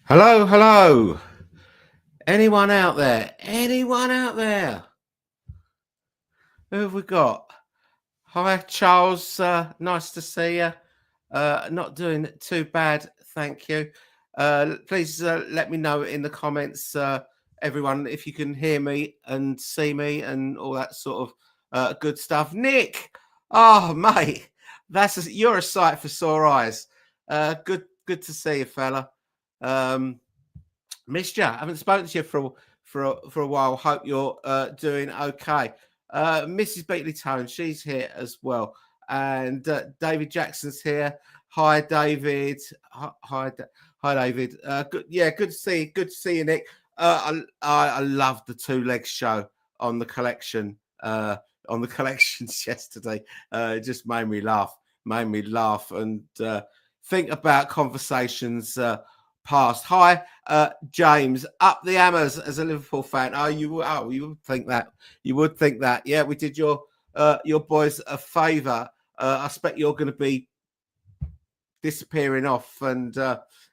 Hello, hello. Anyone out there? Anyone out there? Who have we got? Hi, Charles. Nice to see you. Not doing too bad, thank you. Please let me know in the comments, everyone, if you can hear me and see me and all that sort of good stuff. Nick, oh mate, you're a sight for sore eyes. Good to see you, fella. Missed you. I haven't spoken to you for a while. Hope you're doing okay. Mrs. Beatley Tone, she's here as well, and David Jackson's here. Hi, David. Hi, David. Good, yeah, good to see you. Good to see you, Nick. I loved the two leg show on the collection. On the collections yesterday, it just made me laugh. And think about conversations. Past. Hi, James. Up the hammers as a Liverpool fan. You would think that. You would think that. Yeah, we did your boys a favour. I expect you're going to be disappearing off and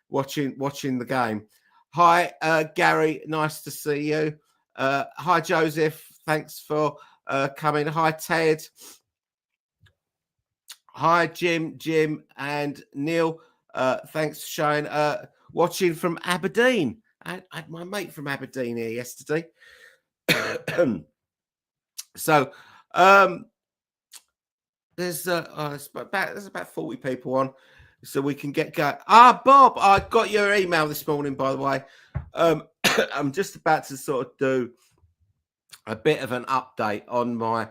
watching the game. Hi, Gary. Nice to see you. Hi, Joseph. Thanks for coming. Hi, Ted. Hi, Jim, and Neil. Thanks for showing. Watching from Aberdeen. I had my mate from Aberdeen here yesterday. So there's about 40 people on, so we can get going. Bob, I got your email this morning, by the way. I'm just about to sort of do a bit of an update on my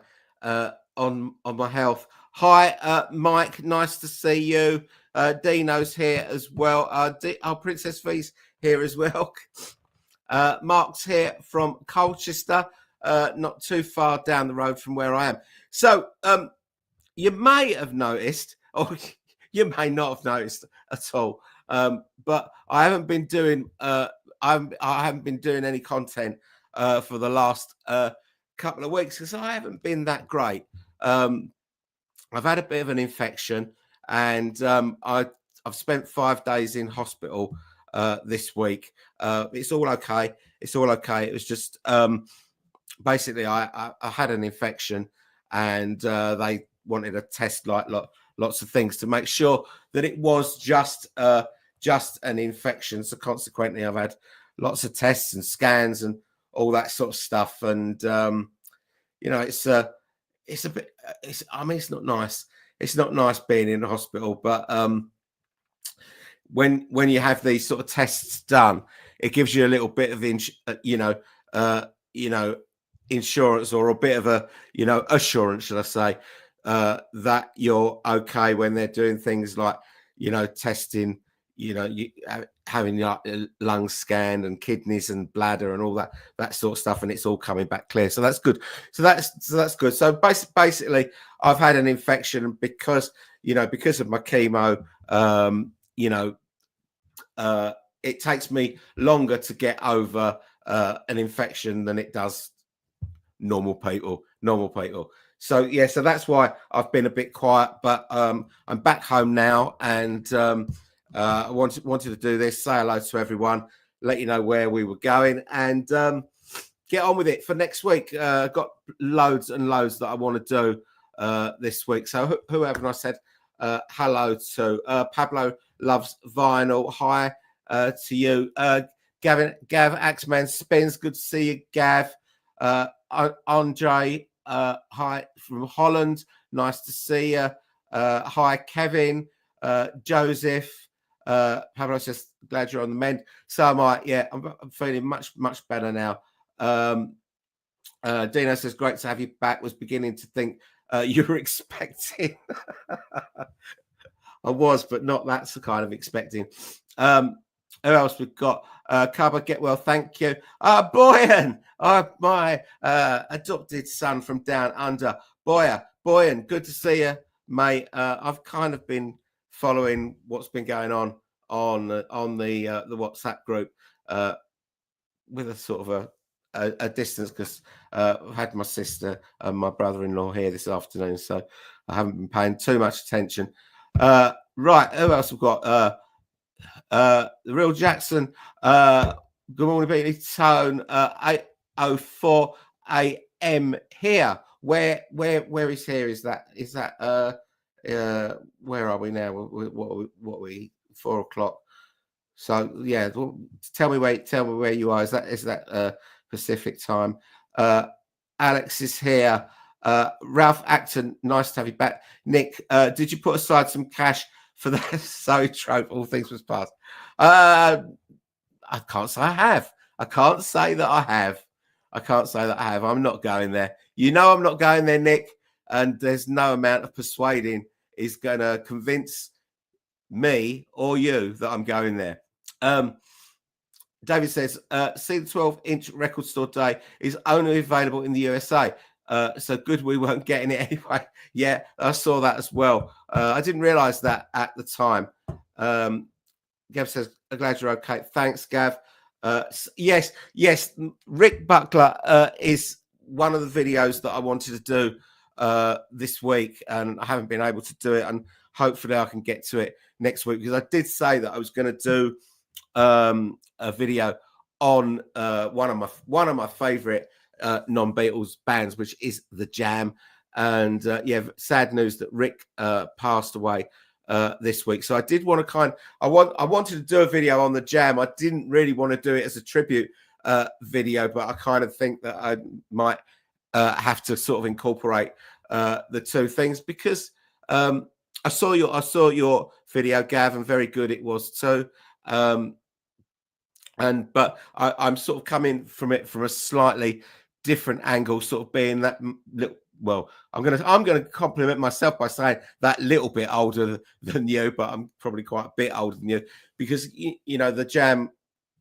on my health. Hi, Mike. Nice to see you. Dino's here as well. Princess V's here as well. Mark's here from Colchester, not too far down the road from where I am. So you may have noticed, or you may not have noticed at all, but I haven't been doing I haven't been doing any content for the last couple of weeks because I haven't been that great. I've had a bit of an infection, and I've spent 5 days in hospital this week. It's all okay. It's all okay. It was just basically I had an infection, and they wanted to test lots of things to make sure that it was just an infection. So consequently, I've had lots of tests and scans and all that sort of stuff. And it's a bit. I mean, it's not nice. It's not nice being in the hospital, but when you have these sort of tests done, it gives you a little bit of insurance, or a bit of a assurance, should I say, that you're okay when they're doing things like testing, having your lungs scanned and kidneys and bladder and all that sort of stuff, and it's all coming back clear. So that's good. So that's good. So basically, I've had an infection because of my chemo. It takes me longer to get over an infection than it does normal people. So yeah, so that's why I've been a bit quiet, but I'm back home now, and I wanted to do this, say hello to everyone, let you know where we were going, and get on with it for next week. Got loads and loads that I want to do this week. So who haven't I said hello to? Pablo loves vinyl. Hi to you. Gav Axeman Spins. Good to see you, Gav. Andre, hi from Holland. Nice to see you. Hi, Kevin. Joseph. Pablo says, glad you're on the mend. So am I. Yeah, I'm feeling much better now. Dino says, great to have you back. Was beginning to think you were expecting. I was, but not that's the kind of expecting. Who else we've got? Cubba, get well, thank you. Boyan, my adopted son from down under. Boyan, good to see you, mate. I've kind of been following what's been going on the WhatsApp group with a sort of a distance, because I've had my sister and my brother-in-law here this afternoon, so I haven't been paying too much attention. Right, who else we've got? The Real Jackson. Good morning, Beatley. Tone. 8:04 a.m. here. Where is here? Is that where are we now? What are we 4 o'clock? So yeah, tell me where you are. Is that Pacific time? Alex is here. Ralph Acton, nice to have you back. Nick, did you put aside some cash for the Zoetrope? All things was past. I can't say I have. I can't say that I have. I'm not going there. You know I'm not going there, Nick. And there's no amount of persuading is going to convince me or you that I'm going there. David says, see the 12-inch record store day is only available in the USA. So good we weren't getting it anyway. Yeah, I saw that as well. I didn't realize that at the time. Gav says, I'm glad you're okay. Thanks, Gav. Yes. Rick Buckler is one of the videos that I wanted to do this week, and I haven't been able to do it. And hopefully I can get to it next week, because I did say that I was going to do a video on one of my favorite non-Beatles bands, which is the Jam. And yeah, sad news that Rick passed away this week. So I did want to I wanted to do a video on the Jam. I didn't really want to do it as a tribute video, but I kind of think that I might have to sort of incorporate the two things, because I saw your video, Gav, and very good it was too. But I'm sort of coming from it from a slightly different angle, sort of being that little. Well, I'm gonna compliment myself by saying that little bit older than you, but I'm probably quite a bit older than you, because you know the Jam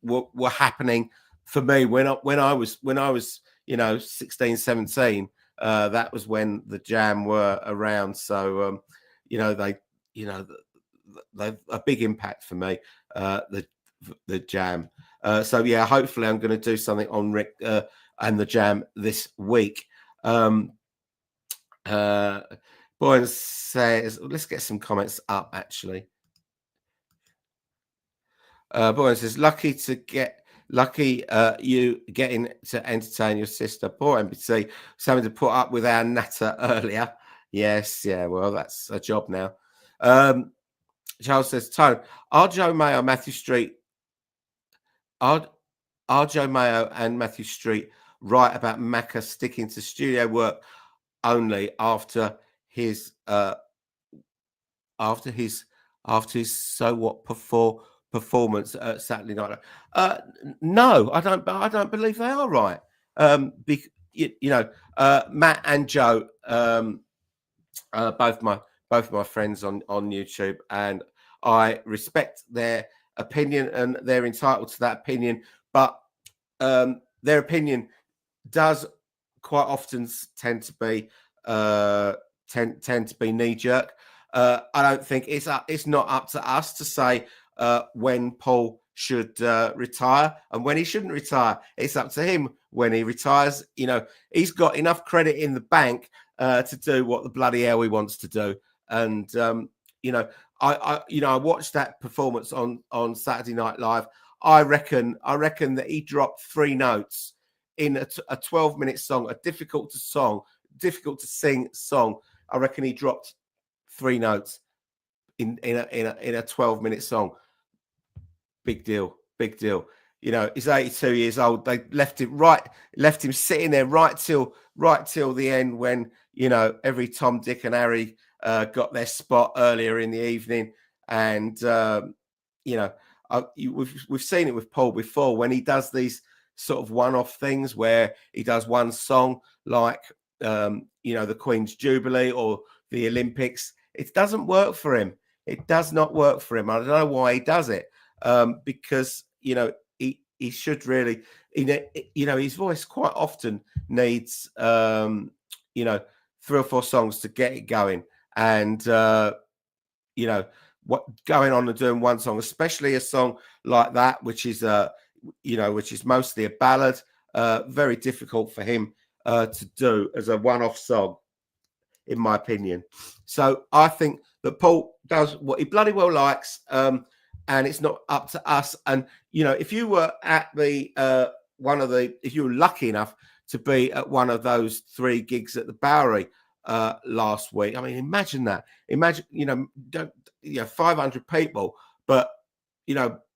were happening for me when I was 16, 17. That was when the Jam were around. So they're a big impact for me. The Jam. So yeah, hopefully I'm going to do something on Rick and the Jam this week. Boyne says, let's get some comments up actually. Boyne says, lucky you getting to entertain your sister. Poor NBC, something to put up with our natter earlier. Yes, yeah, well, that's a job now. Charles says, Tone, are Joe Mayo and Matthew Street right about Macca sticking to studio work only after his so what performance at Saturday Night? No, I don't believe they are right. Matt and Joe, both my friends on YouTube, and I respect their opinion, and they're entitled to that opinion. But their opinion does quite often tend to be knee jerk. I don't think it's not up to us to say when Paul should retire and when he shouldn't retire. It's up to him when he retires. You know, he's got enough credit in the bank to do what the bloody hell he wants to do. And I watched that performance on Saturday Night Live. I reckon that he dropped 3 notes in a 12-minute song, a difficult to sing song. I reckon he dropped 3 notes in a 12-minute song. Big deal. You know, he's 82 years old. They left him sitting there right till the end, when every Tom, Dick, and Harry got their spot earlier in the evening. And we've seen it with Paul before, when he does these sort of one-off things where he does one song like the Queen's Jubilee or the Olympics. It doesn't work for him. It does not work for him. I don't know why he does it. Because he should really, his voice quite often needs 3 or 4 songs to get it going. And what going on and doing one song, especially a song like that, which is mostly a ballad, very difficult for him to do as a one-off song, in my opinion. So I think that Paul does what he bloody well likes, and it's not up to us. And if you were at the if you were lucky enough to be at one of those 3 gigs at the Bowery last week, I mean, imagine that. Imagine 500 people, but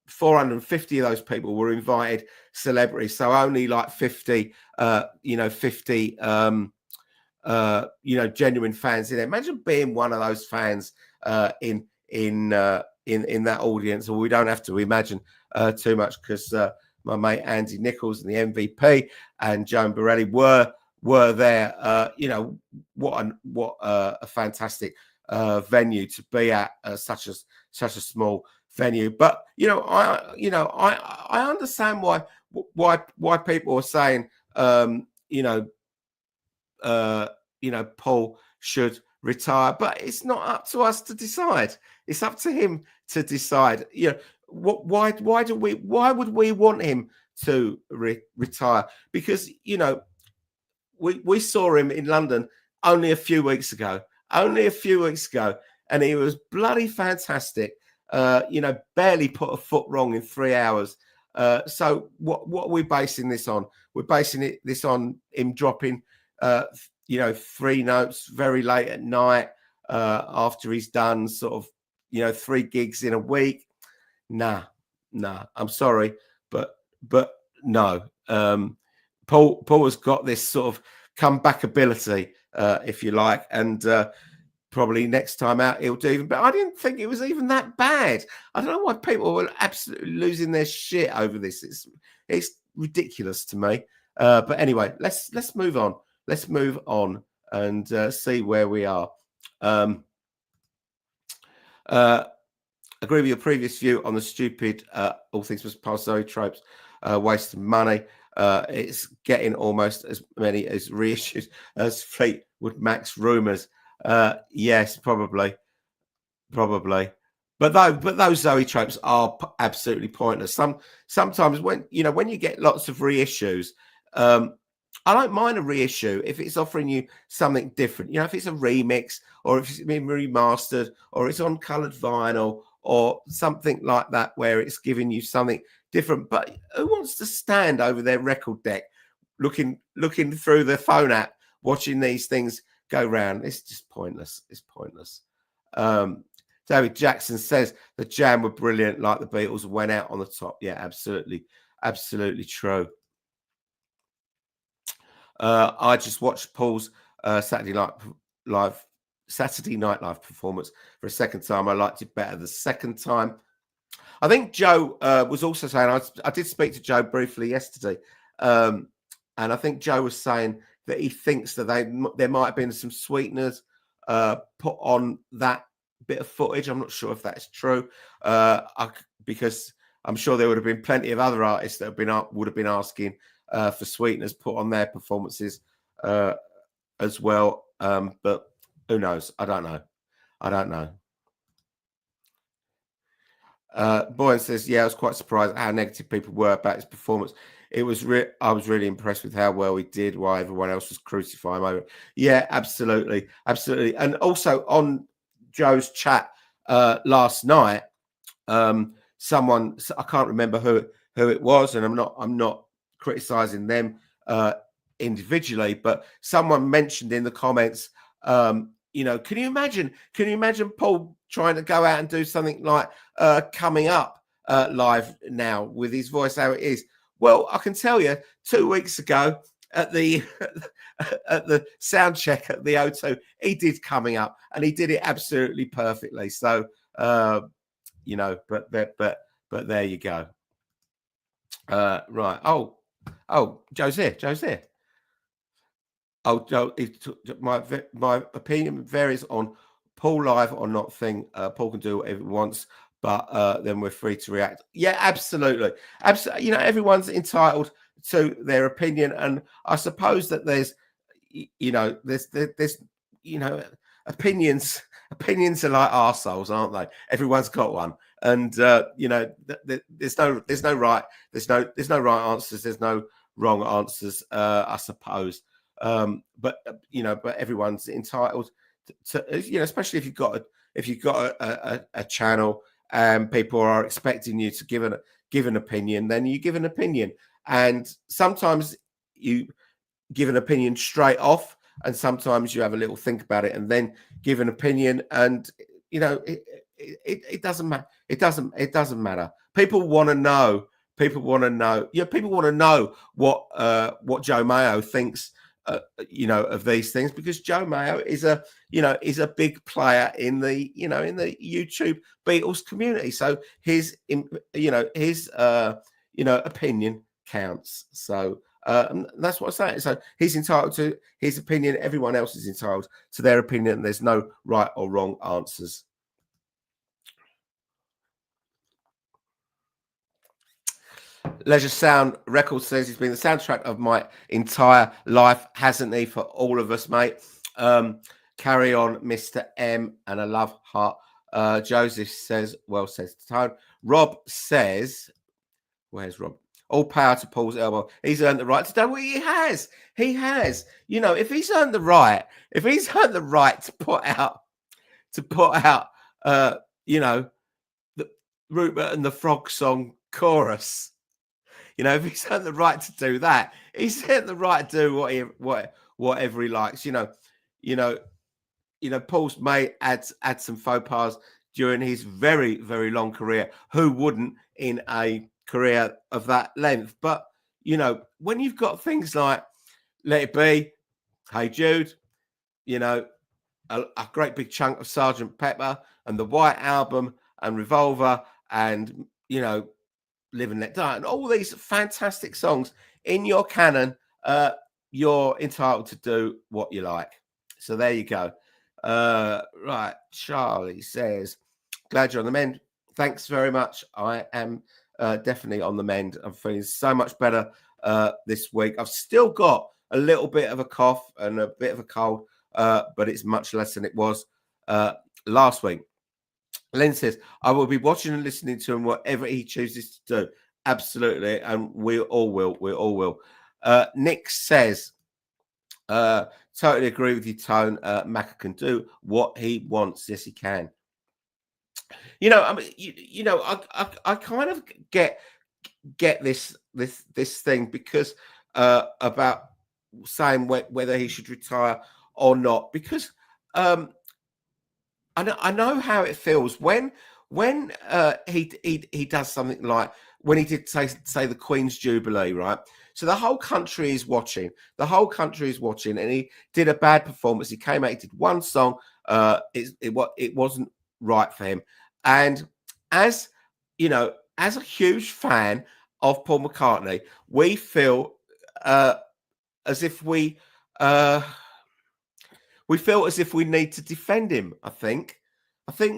450 of those people were invited celebrities, so only like 50 genuine fans in there. Imagine being one of those fans in that audience. Well, we don't have to imagine too much, because my mate Andy Nichols and the MVP and Joan Borelli were there. What a fantastic venue to be at, such a small venue. But I understand why people are saying Paul should retire, but it's not up to us to decide. It's up to him to decide. Why would we want him to retire? Because we saw him in London only a few weeks ago, and he was bloody fantastic. Barely put a foot wrong in 3 hours. So what are we basing this on? We're basing this on him dropping 3 notes very late at night after he's done sort of 3 gigs in a week. Nah, I'm sorry, but no. Paul has got this sort of comeback ability, if you like, and probably next time out he'll do even better. I didn't think it was even that bad. I don't know why people were absolutely losing their shit over this. It's ridiculous to me. But anyway, let's move on. Let's move on and see where we are. Agree with your previous view on the stupid all things must pass tropes, waste of money. It's getting almost as many as reissues as Fleetwood Mac's rumours. Yes, probably. But those Zoe tropes are absolutely pointless. Sometimes when you get lots of reissues, I don't mind a reissue if it's offering you something different. If it's a remix, or if it's been remastered, or it's on coloured vinyl, or something like that, where it's giving you something different. But who wants to stand over their record deck, looking through their phone app, watching these things go round? It's just pointless. It's pointless. David Jackson says the Jam were brilliant, like the Beatles went out on the top. Yeah, absolutely true. I just watched Paul's Saturday Night Live performance for a second time. I liked it better the second time. I think Joe was also saying, I did speak to Joe briefly yesterday, and I think Joe was saying that he thinks that there might have been some sweeteners put on that bit of footage. I'm not sure if that's true, because I'm sure there would have been plenty of other artists that would have been asking for sweeteners put on their performances as well. But who knows? I don't know. Boyan says, yeah, I was quite surprised at how negative people were about his performance. It was I was really impressed with how well he did, while everyone else was crucifying him over it. Yeah, absolutely. And also on Joe's chat last night, someone, I can't remember who it was, and I'm not criticizing them individually, but someone mentioned in the comments, can you imagine Paul trying to go out and do something like Coming Up live now with his voice how it is? Well, I can tell you, 2 weeks ago at the at the sound check at the O2, he did Coming Up, and he did it absolutely perfectly. So but there you go. Right. Oh, Joe's here. Oh, Joe, my opinion varies on Paul live or not thing. Paul can do whatever he wants, but then we're free to react. Yeah, absolutely. Everyone's entitled to their opinion, and I suppose that there's opinions. Opinions are like arseholes, aren't they? Everyone's got one, and there's no right answers. There's no wrong answers, I suppose. But everyone's entitled to especially if you've got a channel and people are expecting you to give an opinion, then you give an opinion. And sometimes you give an opinion straight off, and sometimes you have a little think about it and then give an opinion. And it doesn't matter. It doesn't matter. People want to know. People want to know. Yeah, people want to know what Joe Mayo thinks. Of these things, because Joe Mayo is a big player in the YouTube Beatles community. So his opinion counts. So that's what I'm saying. So he's entitled to his opinion. Everyone else is entitled to their opinion. There's no right or wrong answers. Leisure Sound Records says he's been the soundtrack of my entire life, hasn't he? For all of us, mate. Carry on, Mr. M, and a love heart. Joseph says, well says Tone. Rob says, where's Rob? All power to Paul's elbow. He's earned the right to do what he has. He has. If he's earned the right, to put out, the Rupert and the Frog song chorus. If he's earned the right to do that, he's earned the right to do whatever he likes. Paul's may add some faux pas during his very, very long career. Who wouldn't in a career of that length? But when you've got things like Let It Be, Hey Jude, a great big chunk of Sergeant Pepper and the White Album and Revolver and Live and Let Die, and all these fantastic songs in your canon, you're entitled to do what you like. So there you go. Right, Charlie says, glad you're on the mend. Thanks very much. I am definitely on the mend. I'm feeling so much better this week. I've still got a little bit of a cough and a bit of a cold, but it's much less than it was last week. Len says, I will be watching and listening to him whatever he chooses to do. Absolutely. And we all will. We all will. Nick says, totally agree with you, Tone. Macca can do what he wants. Yes, he can. I kind of get this thing because about saying whether he should retire or not, because I know how it feels when he does something like when he did say the Queen's Jubilee, right? So the whole country is watching. And he did a bad performance. He came out, he did one song. It wasn't right for him. And as a huge fan of Paul McCartney, we feel as if we feel as if we need to defend him. I think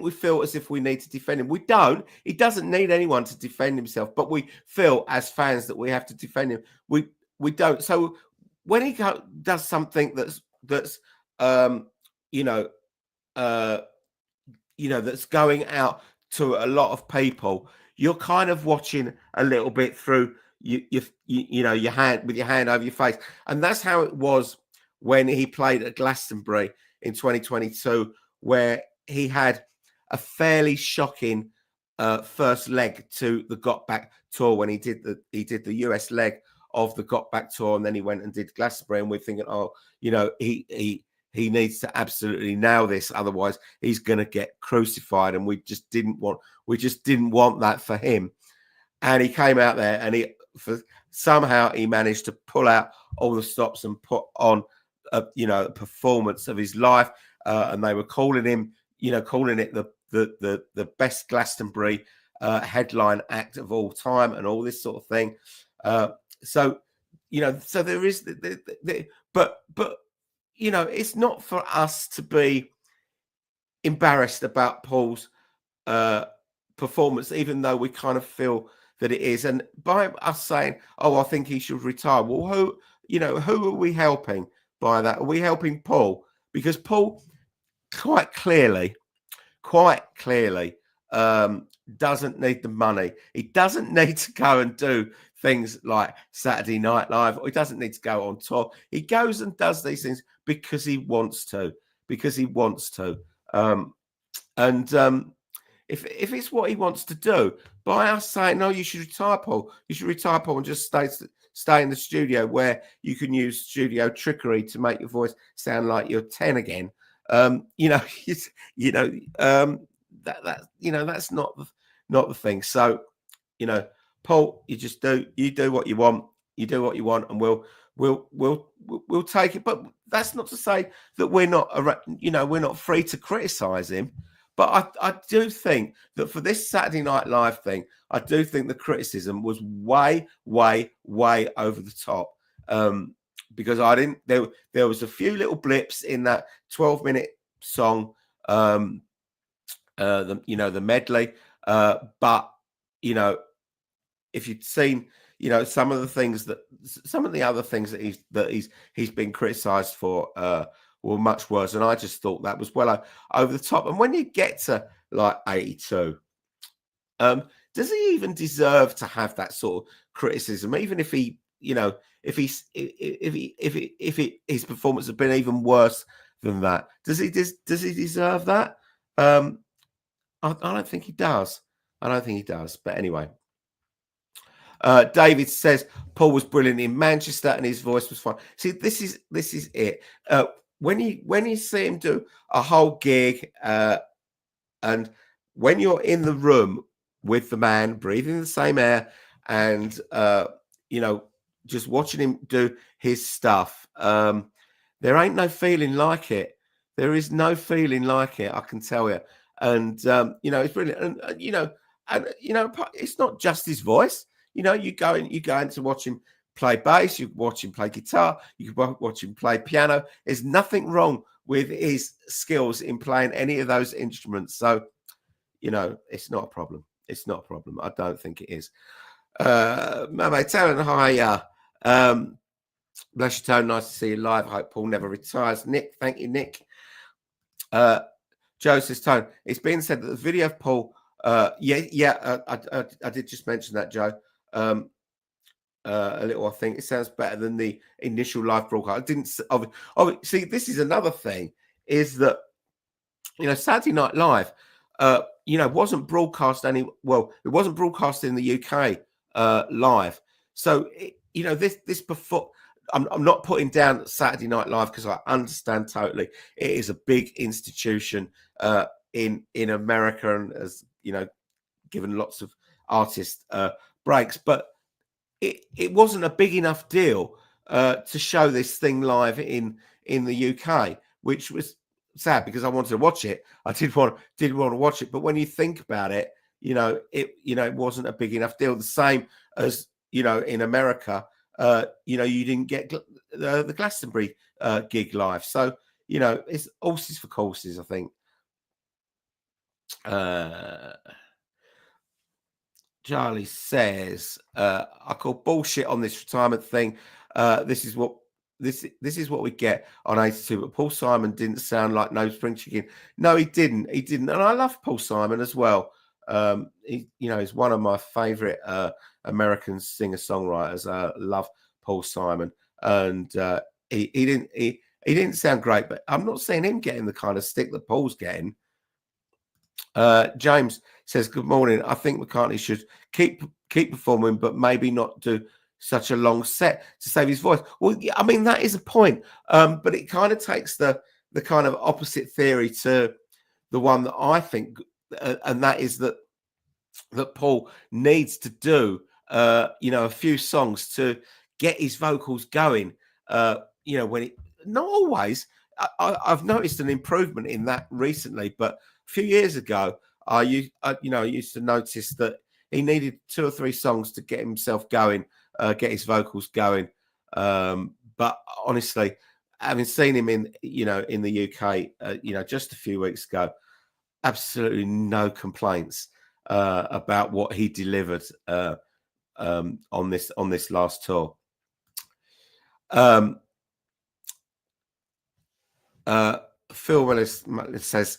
we feel as if we need to defend him. We don't. He doesn't need anyone to defend himself, but we feel as fans that we have to defend him. We don't. So when he does something that's that's going out to a lot of people, you're kind of watching a little bit through your hand with your hand over your face, and that's how it was when he played at Glastonbury in 2022, where he had a fairly shocking first leg to the Got Back tour when he did the US leg of the Got Back tour, and then he went and did Glastonbury, and we're thinking, he needs to absolutely nail this, otherwise he's going to get crucified, and we just didn't want that for him. And he came out there, and somehow he managed to pull out all the stops and put on a performance of his life, and they were calling it the best Glastonbury headline act of all time, and all this sort of thing. So there is but it's not for us to be embarrassed about Paul's performance, even though we kind of feel that it is. And by us saying, I think he should retire, well, who are we helping by that? Are we helping Paul? Because Paul quite clearly doesn't need the money. He doesn't need to go and do things like Saturday Night Live, or he doesn't need to go on tour. He goes and does these things because he wants to. if it's what he wants to do, by us saying no, you should retire, Paul. You should retire, Paul, and just stay in the studio where you can use studio trickery to make your voice sound like you're 10 again. You know, that's not the thing. So, you know, Paul, you do what you want. You do what you want, and we'll take it. But that's not to say that we're not free to criticize him. But I do think that for this Saturday Night Live thing, I do think the criticism was way, way, way over the top. Because there was a few little blips in that 12-minute song, the medley. But if you'd seen, some of the other things that he's been criticised for were much worse, and I just thought that was well over the top. And when you get to like 82, does he even deserve to have that sort of criticism? Even if he, if his performance had been even worse than that, does he deserve that? I don't think he does. But anyway. David says Paul was brilliant in Manchester and his voice was fine. See, this is it. When you see him do a whole gig, and when you're in the room with the man, breathing the same air, and just watching him do his stuff, there ain't no feeling like it. There is no feeling like it, I can tell you. And it's brilliant. And it's not just his voice. You go in to watch him play bass, you watch him play guitar, you can watch him play piano. There's nothing wrong with his skills in playing any of those instruments. So, it's not a problem. It's not a problem. I don't think it is. Mate, Talon, hi. Bless you, Tone. Nice to see you live. I hope Paul never retires. Nick, thank you, Nick. Joe says, Tone, it's been said that the video of Paul, I did just mention that, Joe. A little, I think it sounds better than the initial live broadcast. I didn't see. This is another thing, is that Saturday Night Live, wasn't broadcast it wasn't broadcast in the UK live. So this before. I'm not putting down Saturday Night Live because I understand totally. It is a big institution in America and has given lots of artists breaks, but it wasn't a big enough deal to show this thing live in the UK, which was sad because I wanted to watch it. I did want to watch it, but when you think about it, it wasn't a big enough deal. The same as in America. You didn't get the Glastonbury gig live. So, it's horses for courses, I think. Charlie says, I call bullshit on this retirement thing. This is what we get on 82. But Paul Simon didn't sound like No Spring Chicken. No, he didn't. And I love Paul Simon as well. He's one of my favorite American singer-songwriters. I love Paul Simon, and he didn't sound great, but I'm not seeing him getting the kind of stick that Paul's getting. James says, good morning. I think McCartney should keep performing, but maybe not do such a long set to save his voice. Well, I mean, that is a point, but it kind of takes the kind of opposite theory to the one that I think, and that is that Paul needs to do a few songs to get his vocals going. When it not always. I've noticed an improvement in that recently, but a few years ago, I used to notice that he needed 2 or 3 songs to get himself going, get his vocals going. But honestly, having seen him in the UK, just a few weeks ago, absolutely no complaints about what he delivered on this last tour. Phil Willis says,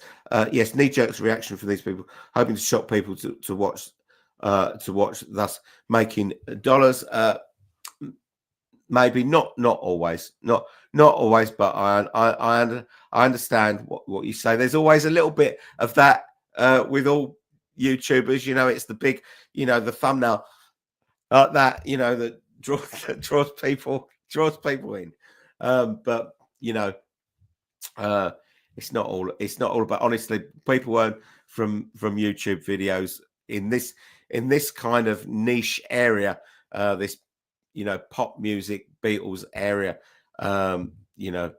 yes, knee-jerk reaction from these people, hoping to shock people to watch, thus making dollars. Maybe not always, not always, but I understand what you say. There's always a little bit of that with all YouTubers, it's the big, the thumbnail like that, that draws people in. But uh, it's not all about, honestly, people earn from YouTube videos in this kind of niche area, this pop music, Beatles area. You're not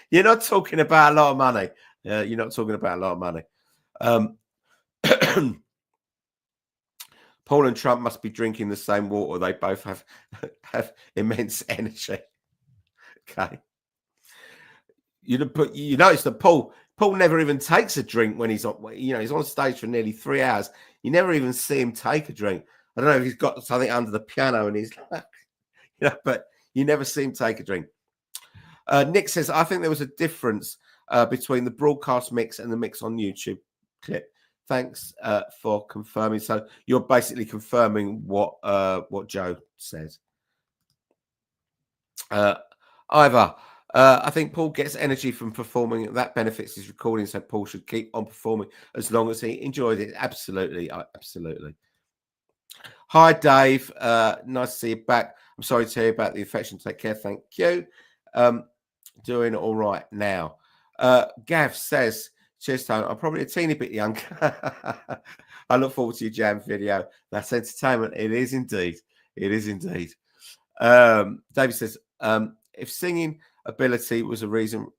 you're not talking about a lot of money. You're not talking about a lot of money. Um, Paul and Trump must be drinking the same water. They both have immense energy. Okay. But you notice that Paul never even takes a drink when he's on. He's on stage for nearly 3 hours. You never even see him take a drink. I don't know if he's got something under the piano and he's like, but you never see him take a drink. Nick says, I think there was a difference between the broadcast mix and the mix on YouTube clip. Thanks for confirming. So you're basically confirming what Joe says. Ivor, I think Paul gets energy from performing. That benefits his recording, so Paul should keep on performing as long as he enjoys it. Absolutely. Absolutely. Hi, Dave. Nice to see you back. I'm sorry to hear about the infection. Take care. Thank you. Doing all right now. Gav says, cheers, Tone. I'm probably a teeny bit young. I look forward to your jam video. That's entertainment. It is indeed. It is indeed. David says, if singing ability was a reason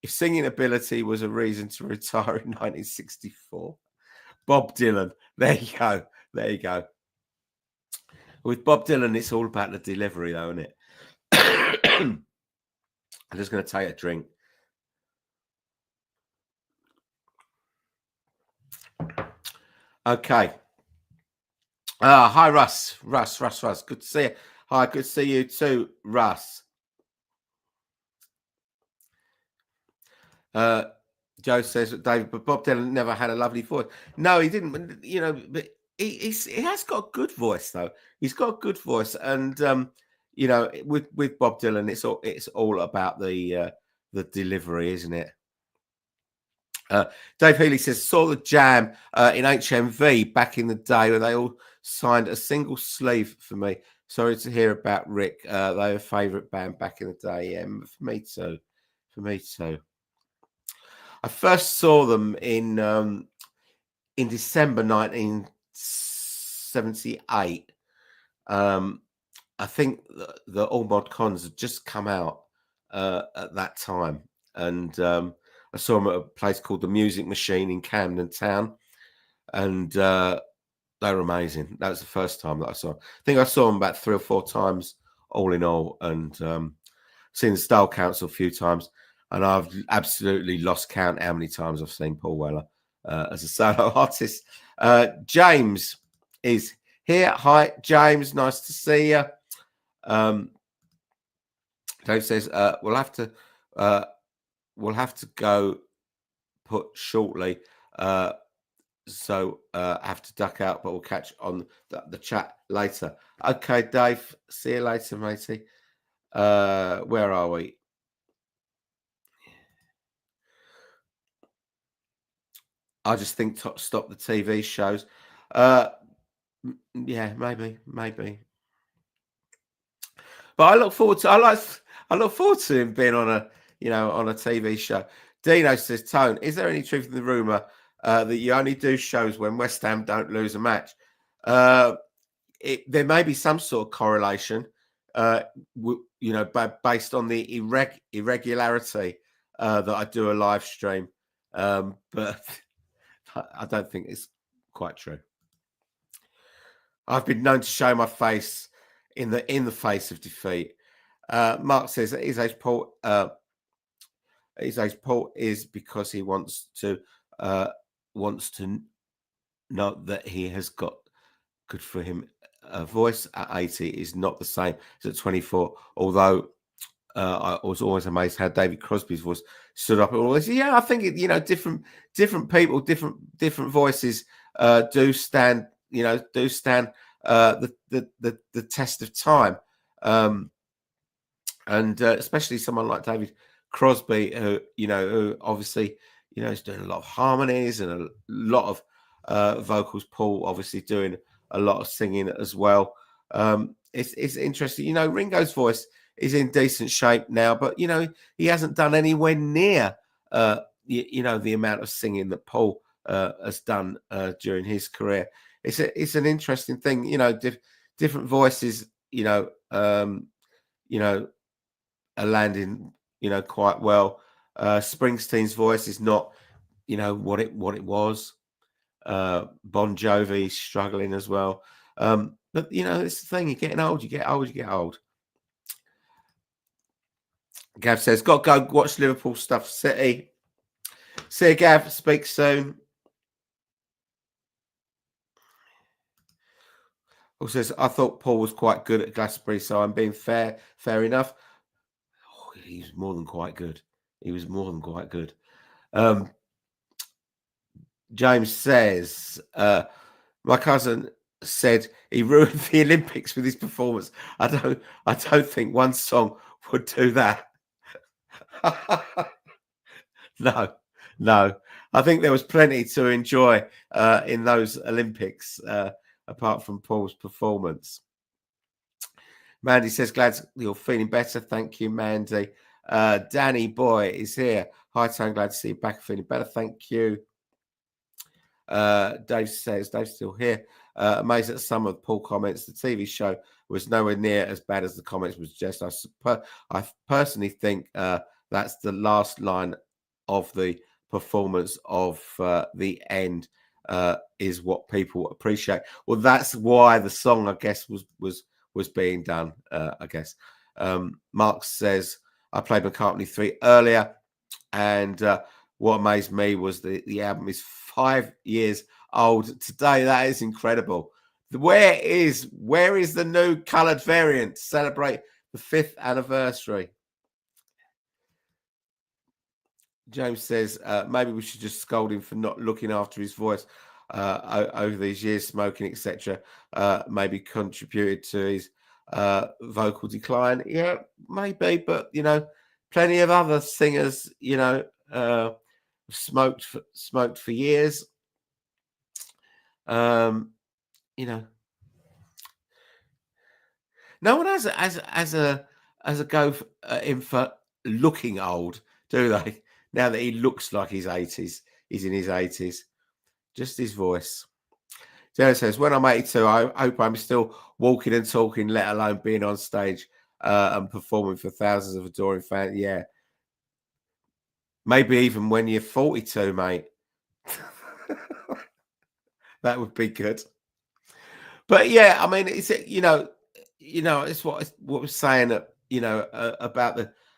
to retire in 1964, Bob Dylan. There you go. There you go. With Bob Dylan, it's all about the delivery, though, isn't it? I'm just going to take a drink. Okay. Hi, Russ. Russ. Good to see you. Hi, good to see you too, Russ. Joe says, David, but Bob Dylan never had a lovely voice. No, he didn't. But he has got a good voice, though. He's got a good voice, and with Bob Dylan, it's all about the delivery, isn't it? Dave Healy says, saw the Jam in HMV back in the day where they all signed a single sleeve for me. Sorry to hear about Rick. They were a favourite band back in the day. Yeah, for me too. I first saw them in December 1978. I think the All Mod Cons had just come out at that time, and I saw them at a place called the Music Machine in Camden Town, and they were amazing. That was the first time that I saw them. I think I saw them about 3 or 4 times, all in all, and seen the Style Council a few times, and I've absolutely lost count how many times I've seen Paul Weller as a solo artist. James is here. Hi, James. Nice to see you. Dave says we'll have to go put shortly, so I have to duck out, but we'll catch on the chat later. Okay, Dave. See you later, matey. Where are we? I just think stop the TV shows. Yeah, maybe. But I look forward to him being on a TV show. Dino says, Tone, is there any truth in the rumor that you only do shows when West Ham don't lose a match? There may be some sort of correlation, based on the irregularity that I do a live stream, but I don't think it's quite true. I've been known to show my face in the face of defeat. Mark says that his age Paul is because he wants to know that he has got, good for him, a voice at 80 is not the same as at 24. Although I was always amazed how David Crosby's voice stood up at all this. Yeah, I think different people, different voices do stand the test of time, and especially someone like David Crosby, who obviously is doing a lot of harmonies and a lot of vocals. Paul obviously doing a lot of singing as well. It's interesting. You know, Ringo's voice is in decent shape now, but you know, he hasn't done anywhere near you know, the amount of singing that Paul has done during his career. It's an interesting thing. You know, different voices. You know, are landing, you know, quite well. Springsteen's voice is not, you know, what it was. Bon Jovi struggling as well. But you know, it's the thing. You're getting old. You get old. You get old. Gav says, "Got to go watch Liverpool stuff City." See you, Gav. Speak soon. Who says, "I thought Paul was quite good at Glastonbury, so I'm being fair. Fair enough." Oh, he was more than quite good. He was more than quite good. James says, "My cousin said he ruined the Olympics with his performance. I don't think one song would do that." No. I think there was plenty to enjoy in those Olympics, apart from Paul's performance. Mandy says, "Glad you're feeling better. Thank you, Mandy." Danny Boy is here. Hi, Tone. Glad to see you back. Feeling better. Thank you. Dave says, Dave's still here. Amazed at some of Paul comments. The TV show was nowhere near as bad as the comments would suggest. I personally think that's the last line of the performance of the end is what people appreciate. Well, that's why the song, I guess, was being done. I guess. Mark says, "I played McCartney 3 earlier, and what amazed me was the album is 5 years old today. That is incredible. Where is the new coloured variant to celebrate the 5th anniversary?" James says, "Maybe we should just scold him for not looking after his voice over these years, smoking, etc. Maybe contributed to his vocal decline." Yeah, maybe, but you know, plenty of other singers, you know, smoked for years. You know, no one has a go in for looking old, do they? Now that he looks like he's 80s, he's in his 80s. Just his voice. Jenna says, "When I'm 82, I hope I'm still walking and talking, let alone being on stage and performing for thousands of adoring fans." Yeah. Maybe even when you're 42, mate. That would be good. But yeah, I mean, it's it's what we're saying,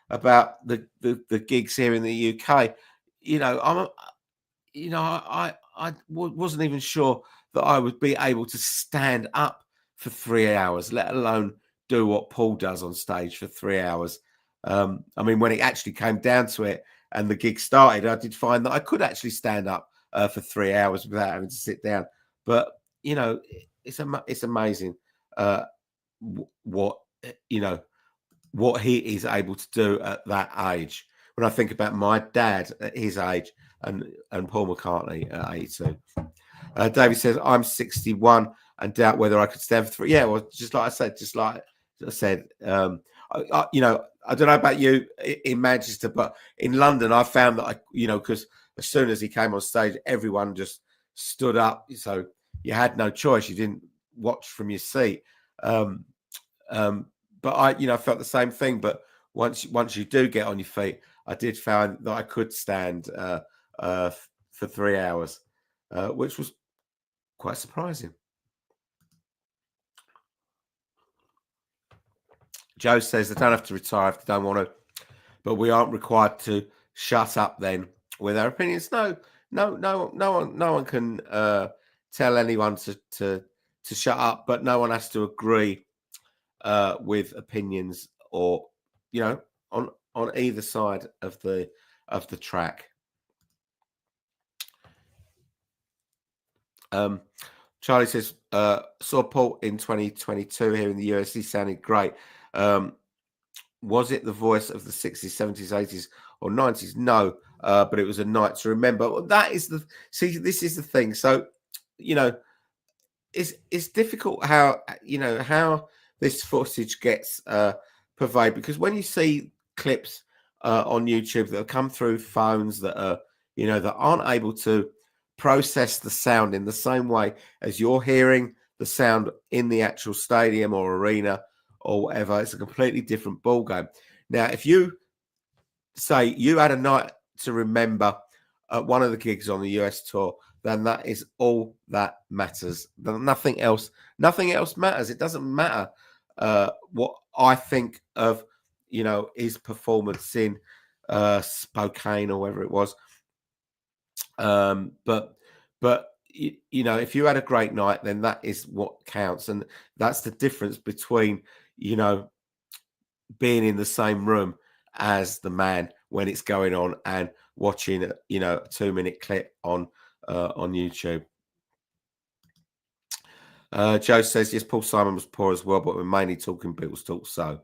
about the gigs here in the UK. You know, I wasn't even sure that I would be able to stand up for 3 hours, let alone do what Paul does on stage for 3 hours. I mean, when it actually came down to it and the gig started, I did find that I could actually stand up for 3 hours without having to sit down. But you know, it's amazing what what he is able to do at that age. When I think about my dad at his age and Paul McCartney at 82. David says, "I'm 61 and doubt whether I could stand for 3." Yeah, well, just like I said, I don't know about you in Manchester, but in London, I found that because as soon as he came on stage, everyone just stood up. So you had no choice. You didn't watch from your seat. But I felt the same thing. But once you do get on your feet, I did find that I could stand for 3 hours, which was quite surprising. Joe says they don't have to retire if they don't want to, but we aren't required to shut up then with our opinions. No one can tell anyone to shut up, but no one has to agree with opinions or on either side of the track. Charlie says, "Saw Paul in 2022 here in the US. He sounded great. Was it the voice of the 60s, 70s, 80s, or 90s? No, but it was a night to remember." Well, this is the thing. So you know, it's difficult how how this footage gets purveyed, because when you see clips on YouTube that have come through phones that are that aren't able to process the sound in the same way as you're hearing the sound in the actual stadium or arena or whatever, it's a completely different ball game. Now, if you say you had a night to remember at one of the gigs on the US tour, then that is all that matters. Nothing else matters. It doesn't matter what I think of, his performance in Spokane or wherever it was. But if you had a great night, then that is what counts, and that's the difference between being in the same room as the man when it's going on and watching a 2-minute clip on YouTube. Joe says, yes, Paul Simon was poor as well, but we're mainly talking Beatles talk. So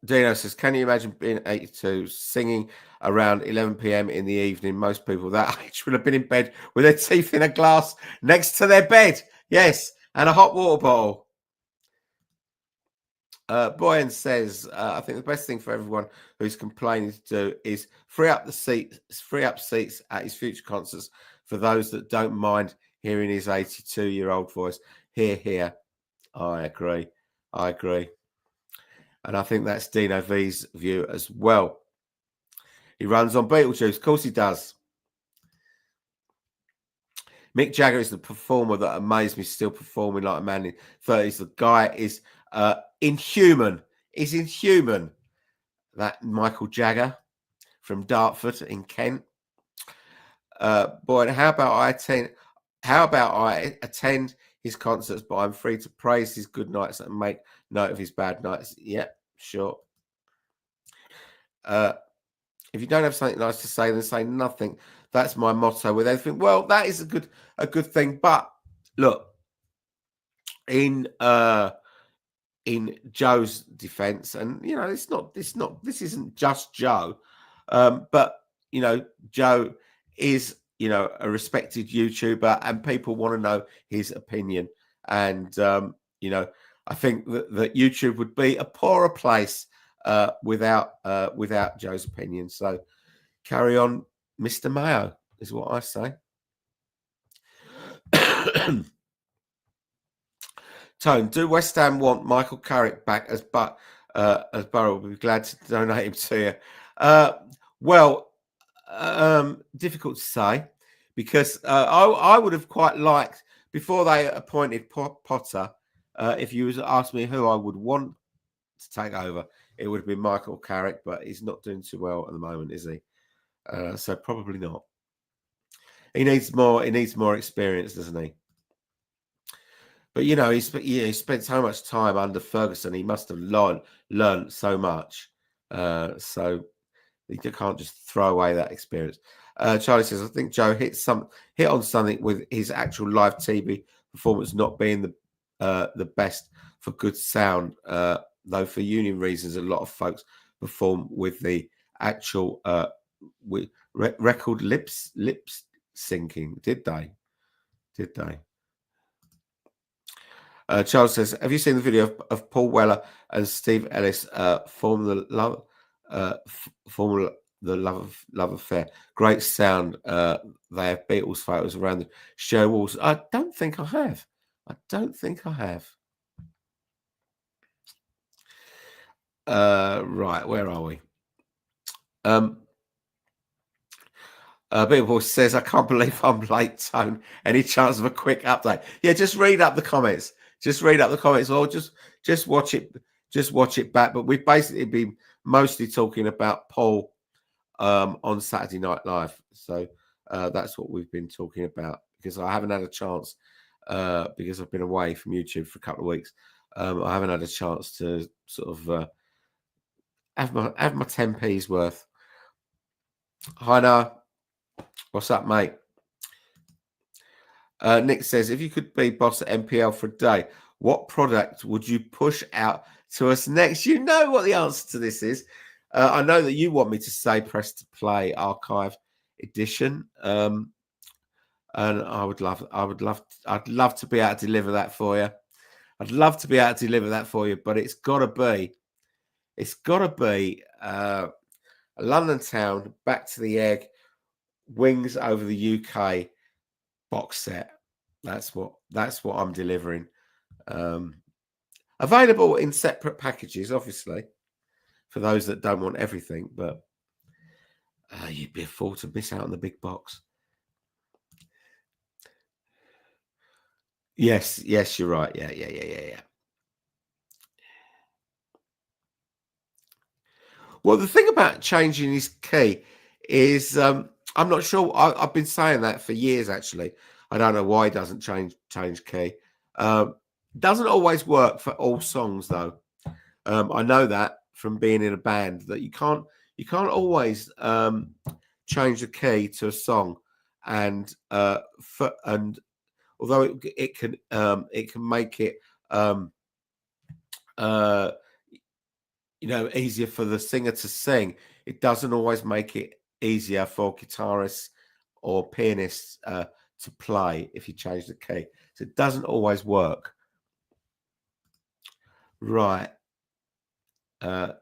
Dino says, can you imagine being 82 singing around 11 p.m. in the evening? Most people that age would have been in bed with their teeth in a glass next to their bed. Yes, and a hot water bottle. Boyan says, I think the best thing for everyone who's complaining to do is free up seats at his future concerts for those that don't mind hearing his 82-year-old voice. Here. I agree. And I think that's Dino V's view as well. He runs on Beetlejuice. Of course he does. Mick Jagger is the performer that amazed me, still performing like a man in 30s. The guy is inhuman. He's inhuman. That Michael Jagger from Dartford in Kent. Boy, how about I attend his concerts, but I'm free to praise his good nights and make note of his bad nights. Yeah, sure. If you don't have something nice to say, then say nothing. That's my motto with everything. Well, that is a good thing. But look, in Joe's defense, and this isn't just Joe, but Joe is a respected YouTuber, and people want to know his opinion. And I think that YouTube would be a poorer place without Joe's opinion. So carry on, Mr. Mayo, is what I say. Tone, do West Ham want Michael Carrick back as Borough? We'll be glad to donate him to you. Well, difficult to say, because I would have quite liked, before they appointed Potter, if you was asked me who I would want to take over, it would have been Michael Carrick, but he's not doing too well at the moment, is he? So probably not. He needs more experience, doesn't he? But he spent so much time under Ferguson. He must have learned so much. So you can't just throw away that experience. Charlie says, I think Joe hit on something with his actual live TV performance not being the best for good sound. Though for union reasons, a lot of folks perform with the actual record lips syncing. Did they? Charles says, have you seen the video of Paul Weller and Steve Ellis form the love affair? Great sound. They have Beatles photos around the show walls. I don't think I have. Right, where are we? Beatles says, I can't believe I'm late, Tone. Any chance of a quick update? Yeah, just read up the comments. Or just watch it back. But we've basically been mostly talking about Paul on Saturday Night Live. So that's what we've been talking about, because I haven't had a chance, because I've been away from YouTube for a couple of weeks. I haven't had a chance to sort of have my 10p's worth. Hi, Noah. What's up, mate? Nick says, if you could be boss at MPL for a day, what product would you push out to us next? You know what the answer to this is. I know that you want me to say press to play, archive, edition. And I'd love to be able to deliver that for you. I'd love to be able to deliver that for you, but it's got to be a London Town, Back to the Egg, Wings over the UK box set. That's what I'm delivering. Available in separate packages, obviously, for those that don't want everything, but you'd be a fool to miss out on the big box. Yes, you're right. Yeah. Well, the thing about changing his key is I'm not sure. I've been saying that for years, actually. I don't know why he doesn't change key. Doesn't always work for all songs, though. I know that from being in a band that you can't always change the key to a song, and although it can make it easier for the singer to sing, it doesn't always make it easier for guitarists or pianists to play if you change the key. So it doesn't always work. Right. So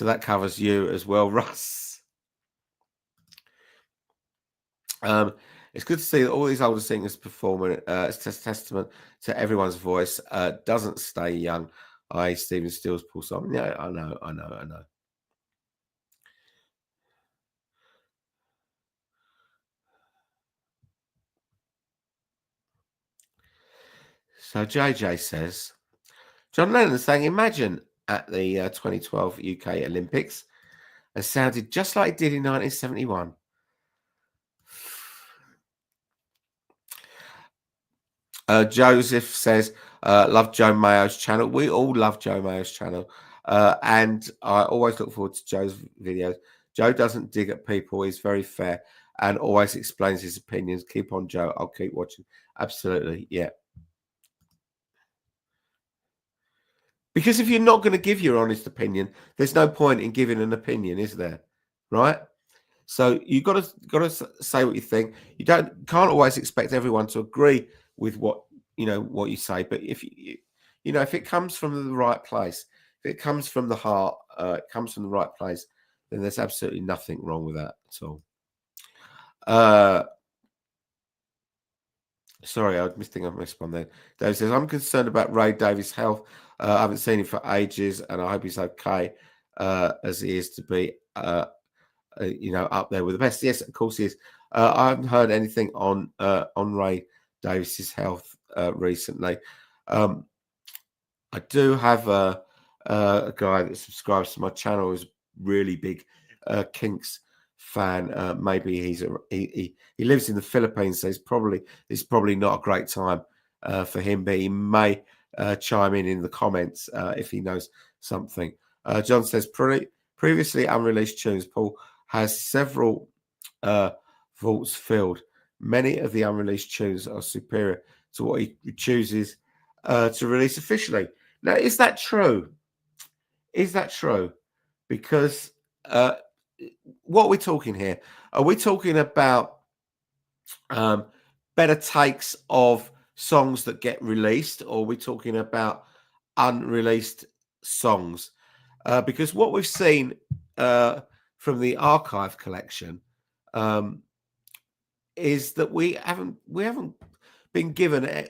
that covers you as well, Russ. It's good to see that all these older singers performing. It's a testament to everyone's voice. Doesn't stay young. Stephen Stills, Paul Simon. Yeah, I know. So JJ says, John Lennon saying, imagine at the 2012 UK Olympics and sounded just like it did in 1971. Joseph says, love Joe Mayo's channel. We all love Joe Mayo's channel. And I always look forward to Joe's videos. Joe doesn't dig at people. He's very fair and always explains his opinions. Keep on, Joe. I'll keep watching. Absolutely. Yeah. Because if you're not going to give your honest opinion, there's no point in giving an opinion, is there? Right? So you've got to say what you think. You can't always expect everyone to agree with what you say. But if if it comes from the right place, if it comes from the heart, it comes from the right place, then there's absolutely nothing wrong with that at all. Sorry, I think I've missed one there. Dave says, I'm concerned about Ray Davies' health. I haven't seen him for ages, and I hope he's okay as he is to be, up there with the best. Yes, of course he is. I haven't heard anything on Ray Davies' health recently. I do have a guy that subscribes to my channel who's really big Kinks fan. Maybe he lives in the Philippines, so it's probably not a great time for him, but he may chime in the comments if he knows something. John says, previously unreleased tunes. Paul has several vaults filled. Many of the unreleased tunes are superior to what he chooses to release officially. Now, is that true? Because what are we talking here? Are we talking about better takes of songs that get released, or are we talking about unreleased songs? Because what we've seen from the archive collection is that we haven't been given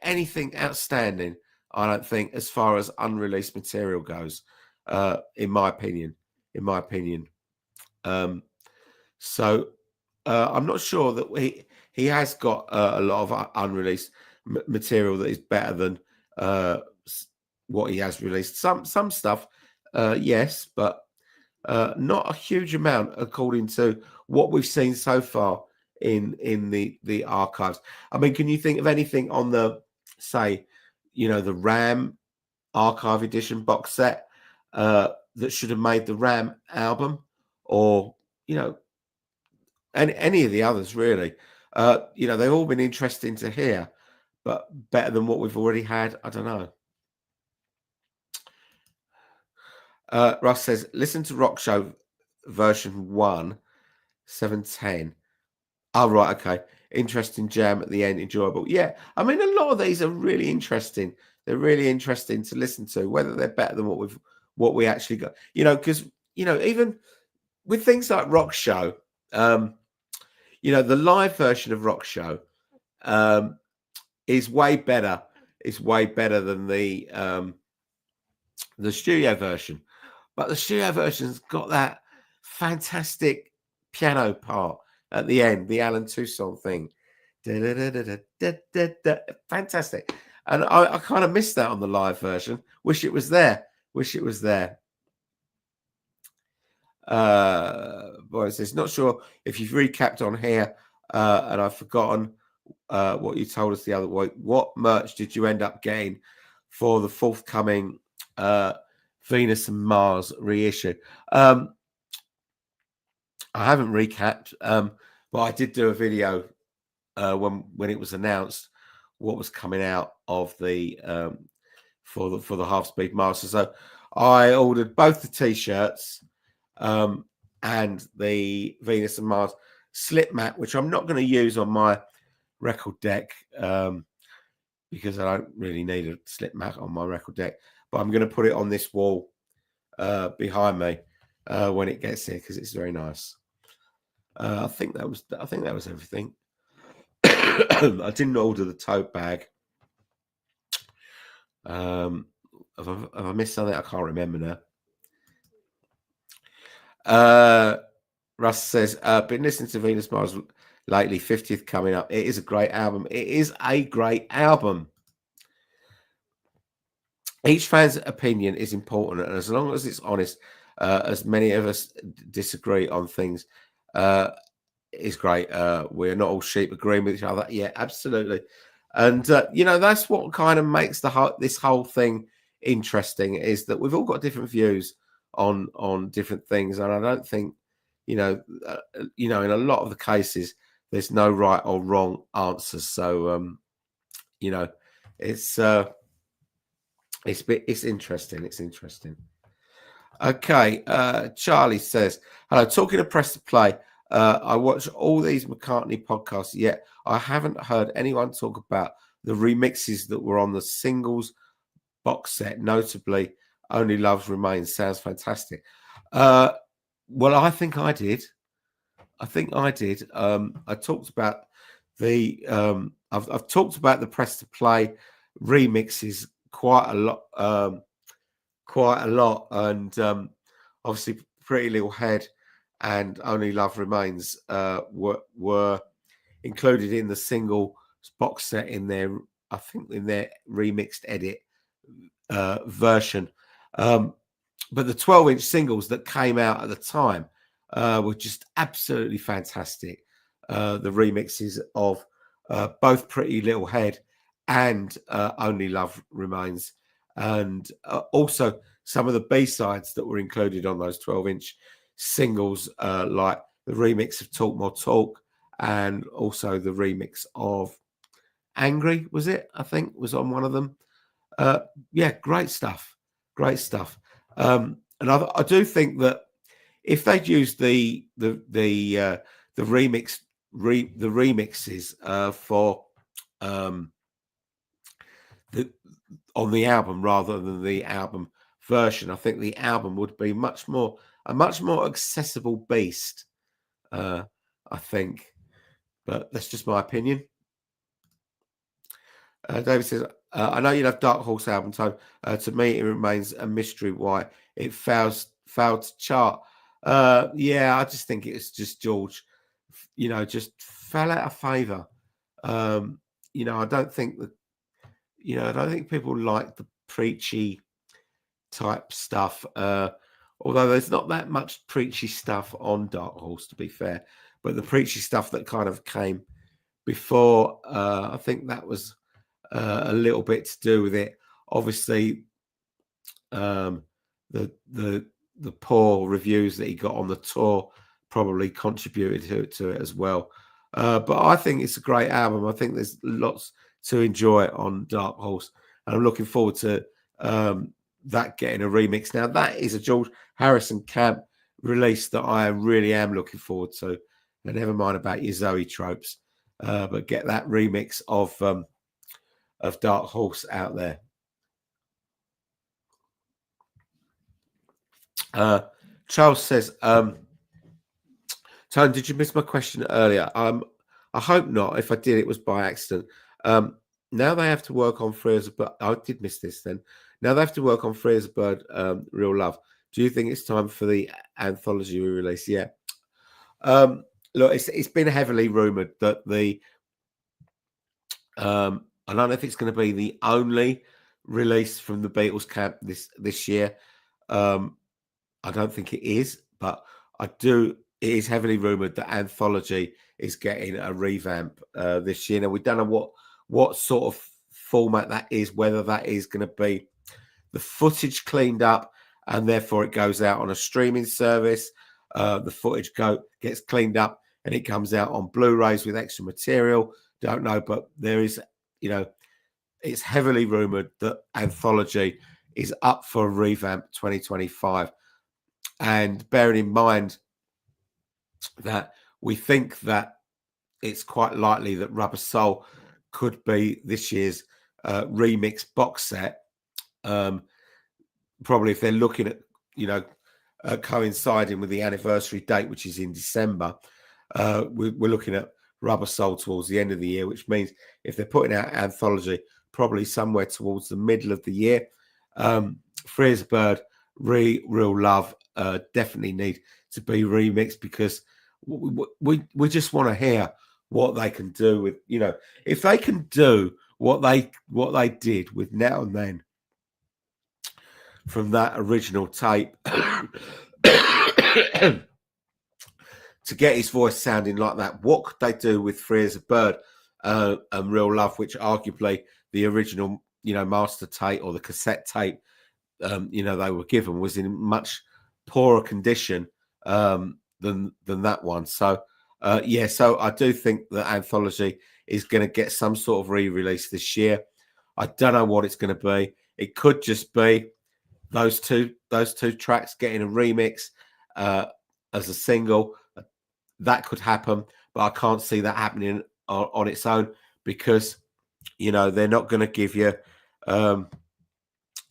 anything outstanding, I don't think, as far as unreleased material goes. In my opinion. So I'm not sure that he has got a lot of unreleased material that is better than what he has released. Some stuff, yes, but not a huge amount according to what we've seen so far in the archives. I mean, can you think of anything on the, say, the Ram archive edition box set that should have made the Ram album, or any of the others really? They've all been interesting to hear, but better than what we've already had, I don't know. Russ says, listen to Rock Show version 1. 7:10. Oh, right, okay. Interesting jam at the end, enjoyable. Yeah, I mean, a lot of these are really interesting. They're really interesting to listen to, whether they're better than what we actually got. Because even with things like Rock Show, the live version of Rock Show is way better. It's way better than the studio version. But the studio version's got that fantastic piano part at the end, the Alan Toussaint thing. Fantastic. And I kind of missed that on the live version. Wish it was there. Wish it was there. Boy, it says, not sure if you've recapped on here and I've forgotten what you told us the other week. What merch did you end up getting for the forthcoming Venus and Mars reissue? I haven't recapped, but I did do a video when it was announced what was coming out of the for the Half Speed Master. So I ordered both the t-shirts and the Venus and Mars slip mat, which I'm not going to use on my record deck because I don't really need a slip mat on my record deck, but I'm going to put it on this wall behind me when it gets here because it's very nice. I think that was everything. I didn't order the tote bag. Have I missed something? I can't remember now. Russ says, been listening to Venus Mars lately, 50th coming up. It is a great album. It is a great album. Each fan's opinion is important, and as long as it's honest, as many of us disagree on things, is great. We're not all sheep agreeing with each other. Yeah, absolutely. And that's what kind of makes this whole thing interesting, is that we've all got different views on different things, and I don't think in a lot of the cases there's no right or wrong answers. So it's interesting. It's interesting. Okay, Charlie says, hello, talking of press to play. I watch all these McCartney podcasts, yet I haven't heard anyone talk about the remixes that were on the singles box set, notably Only Love Remains. Sounds fantastic. Well, I think I did. I talked about I've talked about the press to play remixes quite a lot, and obviously Pretty Little Head and Only Love Remains were included in the single box set in their remixed edit version. But the 12-inch singles that came out at the time were just absolutely fantastic. The remixes of both Pretty Little Head and Only Love Remains, and also some of the B-sides that were included on those 12-inch singles, like the remix of Talk More Talk, and also the remix of Angry, was it? I think was on one of them. Yeah, great stuff. And I do think that if they'd used the remixes for on the album rather than the album version, I think the album would be a much more accessible beast. I think, but that's just my opinion. David says, I know you love Dark Horse album time. To me, it remains a mystery why it failed to chart. Yeah, I just think it's just George, just fell out of favour. I don't think that, I don't think people like the preachy type stuff. Although there's not that much preachy stuff on Dark Horse, to be fair, but the preachy stuff that kind of came before, I think that was a little bit to do with it. Obviously, the poor reviews that he got on the tour probably contributed to it as well. But I think it's a great album. I think there's lots to enjoy on Dark Horse, and I'm looking forward to that getting a remix. Now, that is a George Harrison Camp release that I really am looking forward to. And never mind about your Zoe tropes, but get that remix of Dark Horse out there. Charles says, Tony, did you miss my question earlier? I hope not. If I did, it was by accident. Now they have to work on Free as a Bird. I did miss this then. Now they have to work on Free as a Bird, Real Love. Do you think it's time for the anthology re-release? Yeah. Look, it's been heavily rumoured that I don't know if it's going to be the only release from the Beatles camp this year. I don't think it is, but it is heavily rumoured that Anthology is getting a revamp this year. Now, we don't know what sort of format that is, whether that is going to be the footage cleaned up and therefore it goes out on a streaming service. The footage gets cleaned up and it comes out on Blu-rays with extra material. Don't know, but there is, it's heavily rumoured that Anthology is up for a revamp 2025. And bearing in mind that we think that it's quite likely that Rubber Soul could be this year's remix box set, probably if they're looking at, coinciding with the anniversary date, which is in December, we're looking at Rubber Soul towards the end of the year, which means if they're putting out Anthology, probably somewhere towards the middle of the year. Free as a Bird, Real Love definitely need to be remixed, because we just want to hear what they can do with, if they can do what they did with Now and Then from that original tape to get his voice sounding like that, what could they do with Free as a Bird and Real Love, which arguably the original master tape or the cassette tape they were given was in much poorer condition than that one. So so I do think that Anthology is going to get some sort of re-release this year. I don't know what it's going to be. It could just be those two tracks getting a remix as a single. That could happen, but I can't see that happening on its own, because they're not going to give you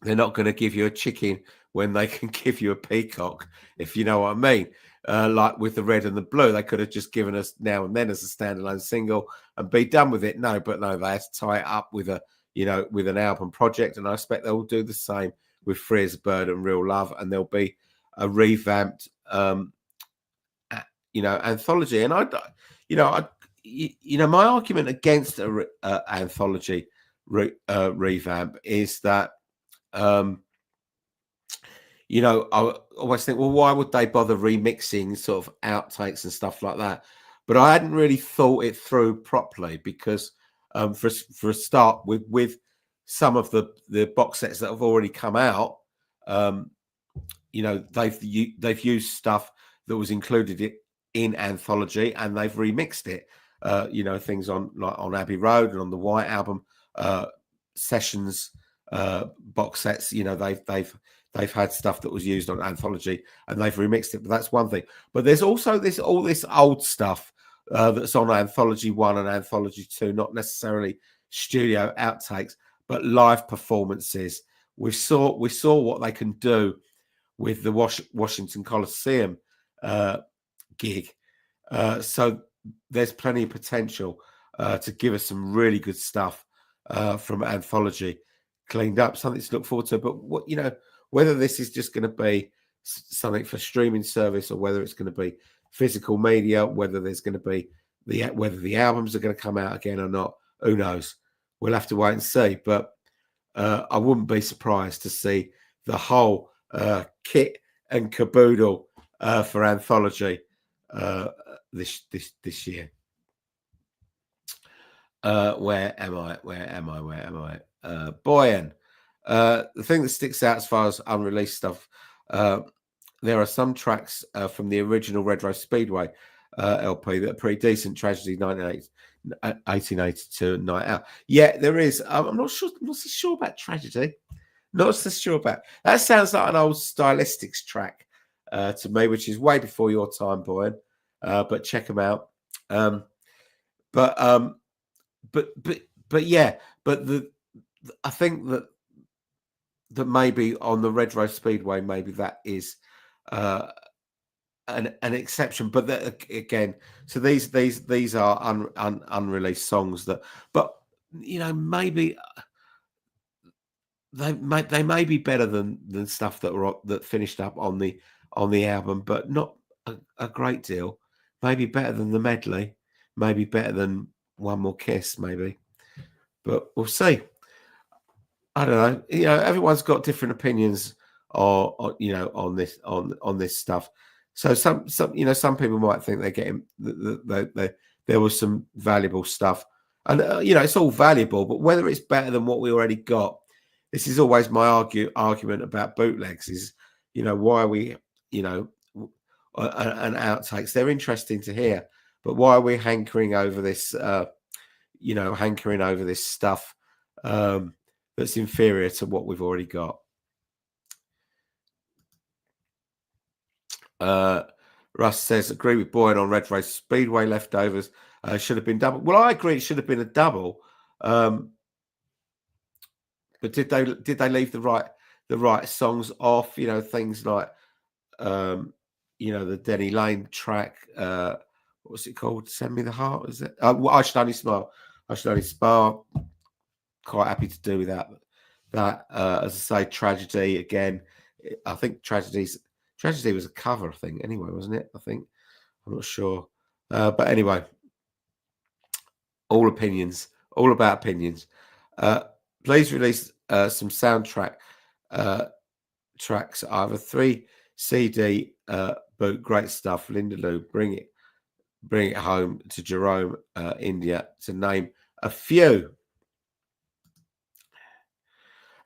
a chicken when they can give you a peacock, if you know what I mean. Like with the Red and the Blue, they could have just given us Now and Then as a standalone single and be done with it. No, they have to tie it up with with an album project, and I expect they'll do the same with Free as a Bird and Real Love, and there'll be a revamped anthology. And my argument against an anthology revamp is that I always think, well, why would they bother remixing sort of outtakes and stuff like that? But I hadn't really thought it through properly, because for a start, with some of the box sets that have already come out, they've used stuff that was included in Anthology, and they've remixed it. Things on Abbey Road and on the White Album sessions box sets. They've had stuff that was used on Anthology and they've remixed it. But that's one thing. But there's also all this old stuff that's on Anthology 1 and Anthology 2, not necessarily studio outtakes, but live performances. We saw what they can do with the Washington Coliseum gig. So there's plenty of potential to give us some really good stuff from Anthology cleaned up, something to look forward to. But whether this is just going to be something for streaming service or whether it's going to be physical media, whether there's going to be whether the albums are going to come out again or not, who knows? We'll have to wait and see. But I wouldn't be surprised to see the whole kit and caboodle for Anthology this year. Where am I? Boyan. The thing that sticks out as far as unreleased stuff, there are some tracks from the original Red Rose Speedway LP that are pretty decent. Tragedy 1882 Night Out. Yeah, there is. I'm not so sure about Tragedy. Not so sure about that. Sounds like an old Stylistics track to me, which is way before your time, Boyan. but check them out. But yeah, but I think that maybe on the Red Rose Speedway, maybe that is an exception. But again, so these are unreleased songs that, but maybe they may be better than stuff that finished up on the album, but not a great deal. Maybe better than the medley, maybe better than One More Kiss, maybe. But we'll see. I don't know. Everyone's got different opinions on this stuff. So some people might think they're getting there was some valuable stuff, and it's all valuable, but whether it's better than what we already got, this is always my argument about bootlegs. Is why we and outtakes, they're interesting to hear, but why are we hankering over this stuff that's inferior to what we've already got? Russ says, agree with Boyd on Red Race Speedway leftovers. Should have been double. Well, I agree it should have been a double. But did they leave the right songs off? Things like the Denny Lane track. What's it called? Send Me the Heart, is it? I Should Only Smile. I Should Only Smile. Quite happy to do with that. As I say, Tragedy again. I think Tragedy was a cover thing anyway, wasn't it? I think. I'm not sure. But anyway, all opinions, all about opinions. Please release some soundtrack tracks. I have a 3 CD boot. Great stuff. Linda Lou, bring it home to Jerome, India, to name a few.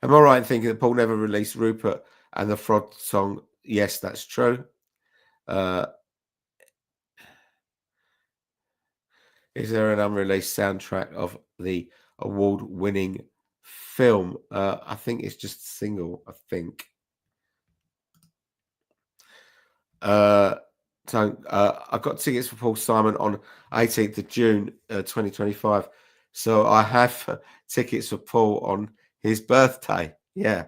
Am I right in thinking that Paul never released Rupert and the Frog song? Yes, that's true. Is there an unreleased soundtrack of the award-winning film? I think it's just a single, I think. So I got tickets for Paul Simon on 18th of June 2025. So I have tickets for Paul on his birthday. Yeah,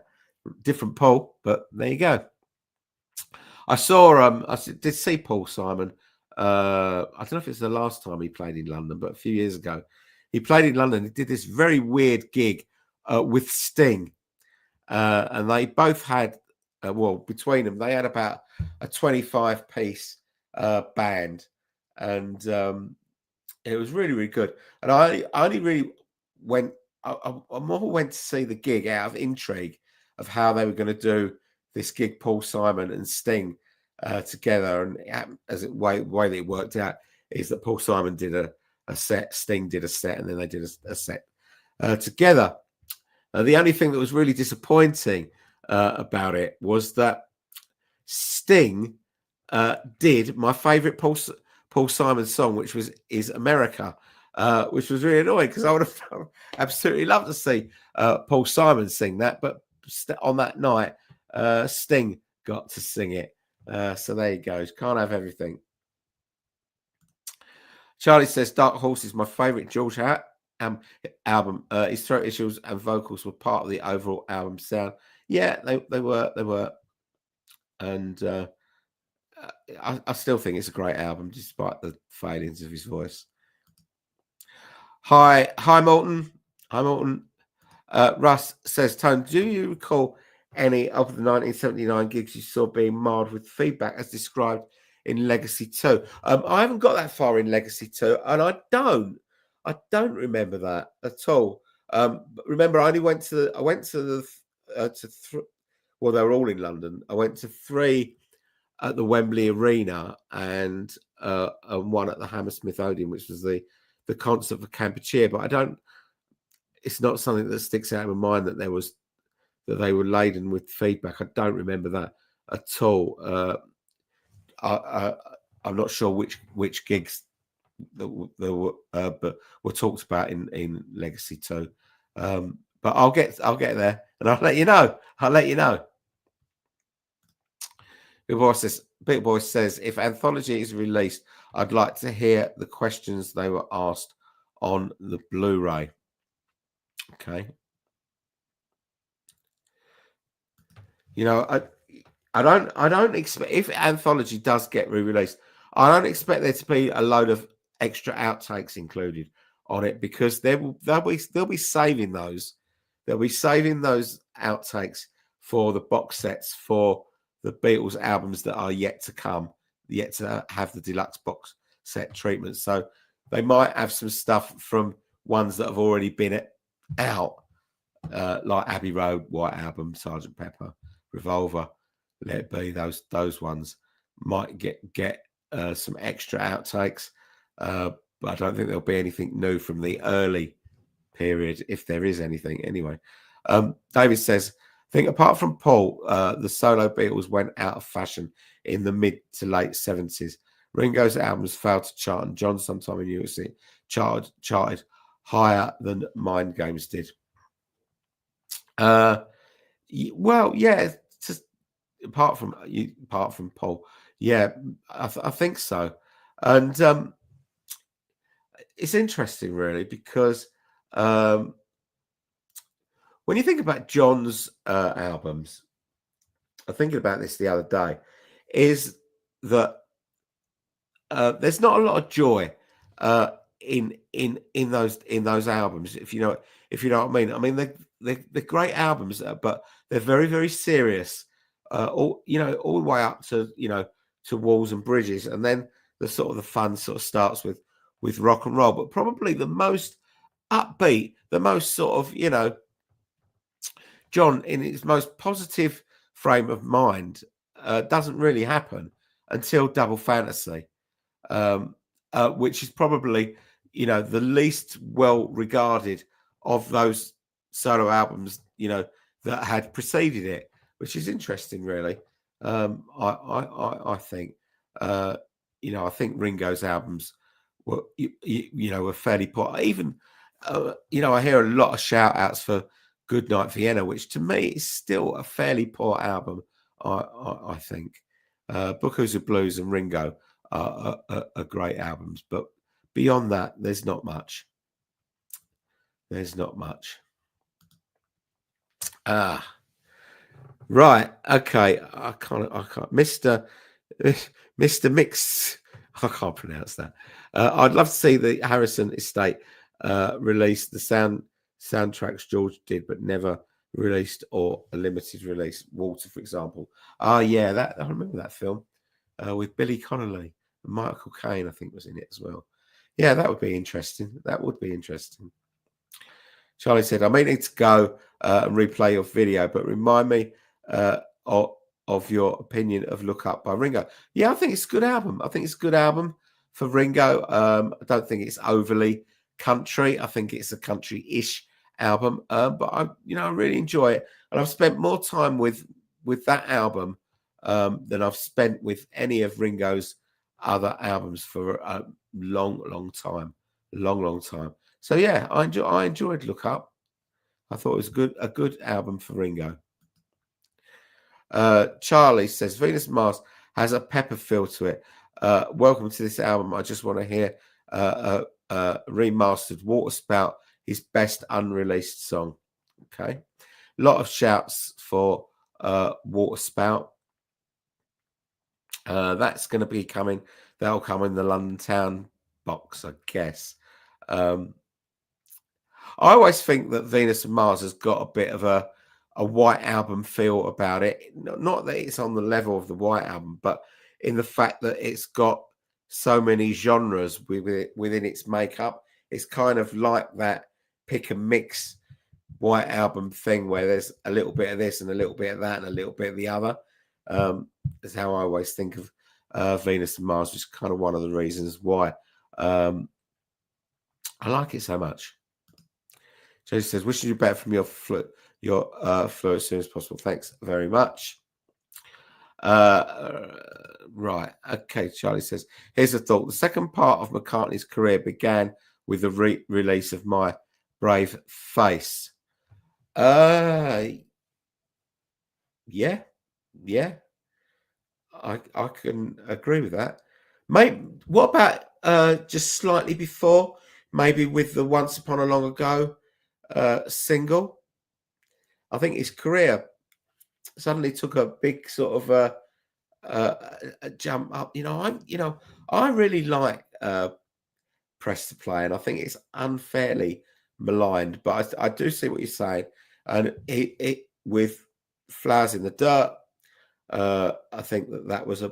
different Paul, but there you go. I did see Paul Simon. I don't know if it's the last time he played in London, but a few years ago, he played in London. He did this very weird gig with Sting, and they both had, between them, they had about a 25-piece band, and it was really, really good. And I only really went. I more went to see the gig out of intrigue of how they were going to do this gig, Paul Simon and Sting together. And as the way that it worked out is that Paul Simon did a set, Sting did a set, and then they did a set together. The only thing that was really disappointing about it was that Sting did my favourite Paul Simon song, which is America, which was really annoying because I would have absolutely loved to see Paul Simon sing that, but on that night, Sting got to sing it. So there you go. Can't have everything. Charlie says Dark Horse is my favourite George album. His throat issues and vocals were part of the overall album sound. Yeah, they were. And I still think it's a great album, despite the failings of his voice. Hi, Morton. Hi, Morton. Russ says, Tone, do you recall any of the 1979 gigs you saw being marred with feedback as described in Legacy 2? I haven't got that far in Legacy 2, and I don't remember that at all. But remember, I went to well, they were all in London. I went to 3 at the Wembley Arena and one at the Hammersmith Odeon, which was the concert for Kampuchea. But it's not something that sticks out in my mind that they were laden with feedback. I don't remember that at all. I'm not sure which gigs there were, but were talked about in Legacy 2. But I'll get there, and I'll let you know. Before I says, Big Boy says, if Anthology is released, I'd like to hear the questions they were asked on the Blu-ray. Okay. You know, I don't expect, if Anthology does get re-released, I don't expect there to be a load of extra outtakes included on it, because they'll be saving those. They'll be saving those outtakes for the box sets for the Beatles albums that are yet to come, yet to have the deluxe box set treatment. So they might have some stuff from ones that have already been out, like Abbey Road, White Album, Sergeant Pepper, Revolver, Let It Be. Those ones might get some extra outtakes, but I don't think there'll be anything new from the early period, if there is anything anyway. David says, I think apart from Paul, the solo Beatles went out of fashion in the mid to late 70s. Ringo's albums failed to chart, and John Sometime in USA charted higher than Mind Games did. Well, yeah, just apart from Paul, yeah, I think so. And it's interesting, really, because when you think about John's albums, I'm thinking about this the other day, is that there's not a lot of joy in those albums, if you know what I mean. I mean, they're great albums, but they're very, very serious, all the way up to to Walls and Bridges, and then the fun sort of starts with Rock and Roll. But probably the most upbeat, the most sort of John in his most positive frame of mind doesn't really happen until Double Fantasy, which is probably the least well regarded of those solo albums that had preceded it, which is interesting, really. I think I think Ringo's albums were were fairly poor. Even I hear a lot of shout outs for Goodnight Vienna, which to me is still a fairly poor album. I think Bookers of Blues and Ringo are great albums, but beyond that, there's not much. Right. Okay. I can't. Mr. Mix. I can't pronounce that. I'd love to see the Harrison estate release the soundtracks George did, but never released, or a limited release. Walter, for example. Oh yeah, I remember that film with Billy Connolly and Michael Caine, I think, was in it as well. Yeah, that would be interesting. Charlie said, I may need to go and replay your video, but remind me of your opinion of Look Up by Ringo. Yeah, I think it's a good album. For Ringo. I don't think it's overly country. I think it's a country-ish album, but I really enjoy it, and I've spent more time with that album than I've spent with any of Ringo's other albums for a long time. So yeah, I enjoyed Look Up. I thought it was a good album for Ringo. Charlie says Venus and Mars has a pepper feel to it. Welcome to this album. I just want to hear remastered Waterspout, his best unreleased song. Okay, a lot of shouts for Waterspout. That's going to be coming. That'll come in the London Town box, I guess. I always think that Venus and Mars has got a bit of a White Album feel about it. Not that it's on the level of the White Album, but in the fact that it's got so many genres within its makeup. It's kind of like that pick and mix White Album thing, where there's a little bit of this and a little bit of that and a little bit of the other. That's how I always think of Venus and Mars, which is kind of one of the reasons why I like it so much. Joe says, wishing you better from your flu as soon as possible. Thanks very much. Right. Okay. Charlie says, here's a thought. The second part of McCartney's career began with the release of My Brave Face. Yeah. I can agree with that. Maybe what about just slightly before, maybe with the Once Upon a Long Ago single? I think his career suddenly took a big sort of a jump up. I really like Press to Play, and I think it's unfairly maligned. But I do see what you're saying, and it with Flowers in the Dirt. I think that was a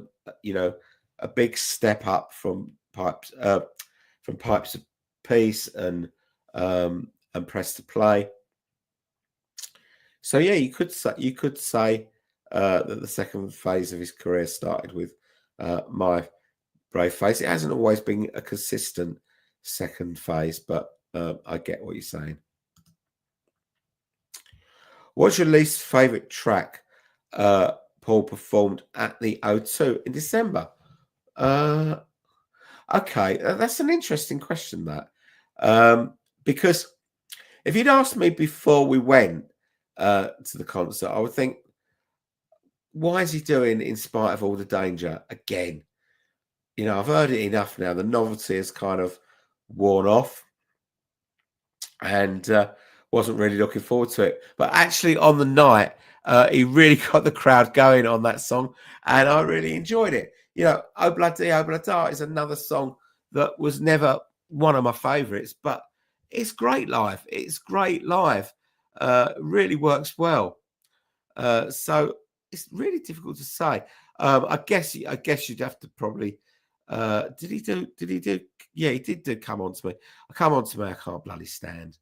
big step up from Pipes of Peace and Press to Play. So yeah, you could say that the second phase of his career started with My Brave Face. It hasn't always been a consistent second phase, but I get what you're saying. What's your least favourite track Paul performed at the O2 in December? Okay, that's an interesting question, that. Because if you'd asked me before we went to the concert, I would think, why is he doing In Spite of All the Danger again? I've heard it enough now. The novelty has kind of worn off, and wasn't really looking forward to it. But actually, on the night, he really got the crowd going on that song, and I really enjoyed it. Obladi Oblada is another song that was never one of my favourites, but it's great live. It's great live. Really works well. So it's really difficult to say. I guess you'd have to probably. Did he do? Yeah, he did do "Come On to Me." "Come On to Me," I can't bloody stand.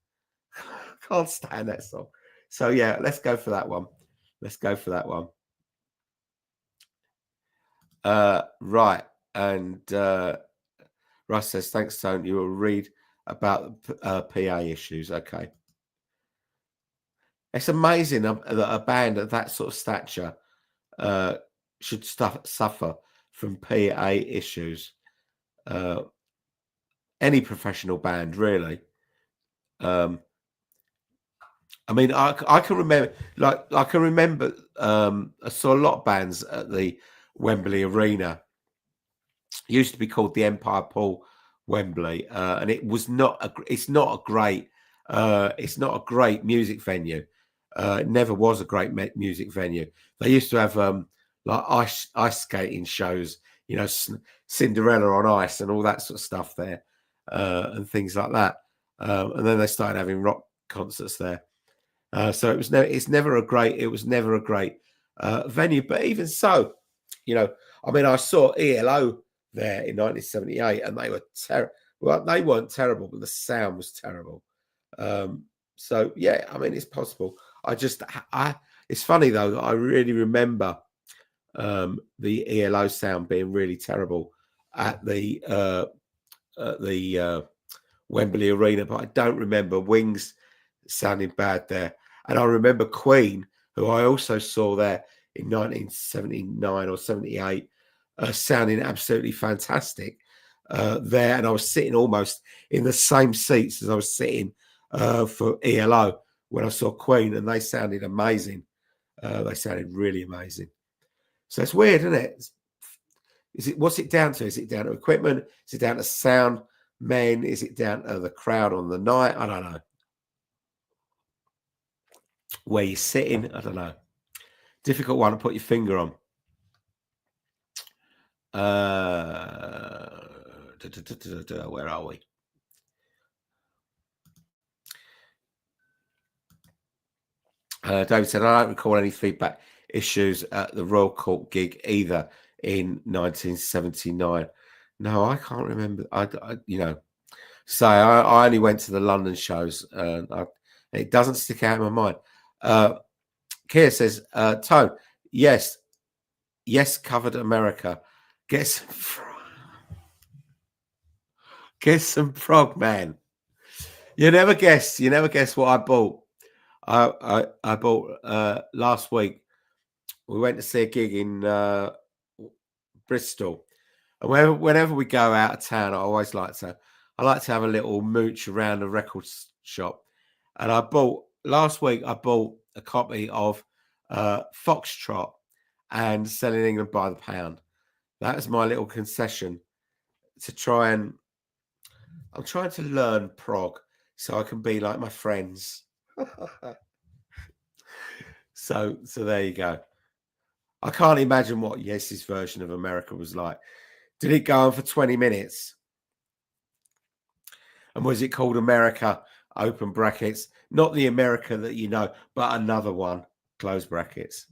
Can't stand that song. So yeah, let's go for that one. Right. And Russ says, thanks, Tony. You will read about PA issues. Okay. It's amazing that a band of that sort of stature should suffer from PA issues. Any professional band, really. I mean, I can remember, I can remember, I saw a lot of bands at the Wembley Arena. It used to be called the Empire Paul Wembley, and it's not a great music venue. It never was a great music venue. They used to have like ice skating shows, Cinderella on ice and all that sort of stuff there, and things like that. And then they started having rock concerts there. So it was never a great venue. But even so, I mean, I saw ELO there in 1978, and they were terrible. Well, they weren't terrible, but the sound was terrible. So yeah, I mean, it's possible. It's funny though that I really remember the ELO sound being really terrible at the Wembley Arena, but I don't remember Wings sounding bad there. And I remember Queen, who I also saw there in 1979 or 78, sounding absolutely fantastic there. And I was sitting almost in the same seats as I was sitting for ELO when I saw Queen, and they sounded amazing. They sounded really amazing. So it's weird, isn't it? What's it down to? Is it down to equipment? Is it down to sound men? Is it down to the crowd on the night? I don't know. Where you're sitting? I don't know. Difficult one to put your finger on. Where are we? David said, I don't recall any feedback issues at the Royal Court gig either in 1979. No, I can't remember. So I only went to the London shows. It doesn't stick out in my mind. Kia says, Tone, yes, covered America. Get some Frog Man. You never guess what I bought. I bought last week. We went to see a gig in Bristol, and whenever we go out of town, I like to have a little mooch around the record shop. And last week I bought a copy of Foxtrot, and selling England by the pound. That is my little concession to try and I'm trying to learn prog so I can be like my friends. So there you go. I can't imagine what Yes's version of America was like. Did it go on for 20 minutes? And was it called America, open brackets? Not the America that you know, but another one, close brackets.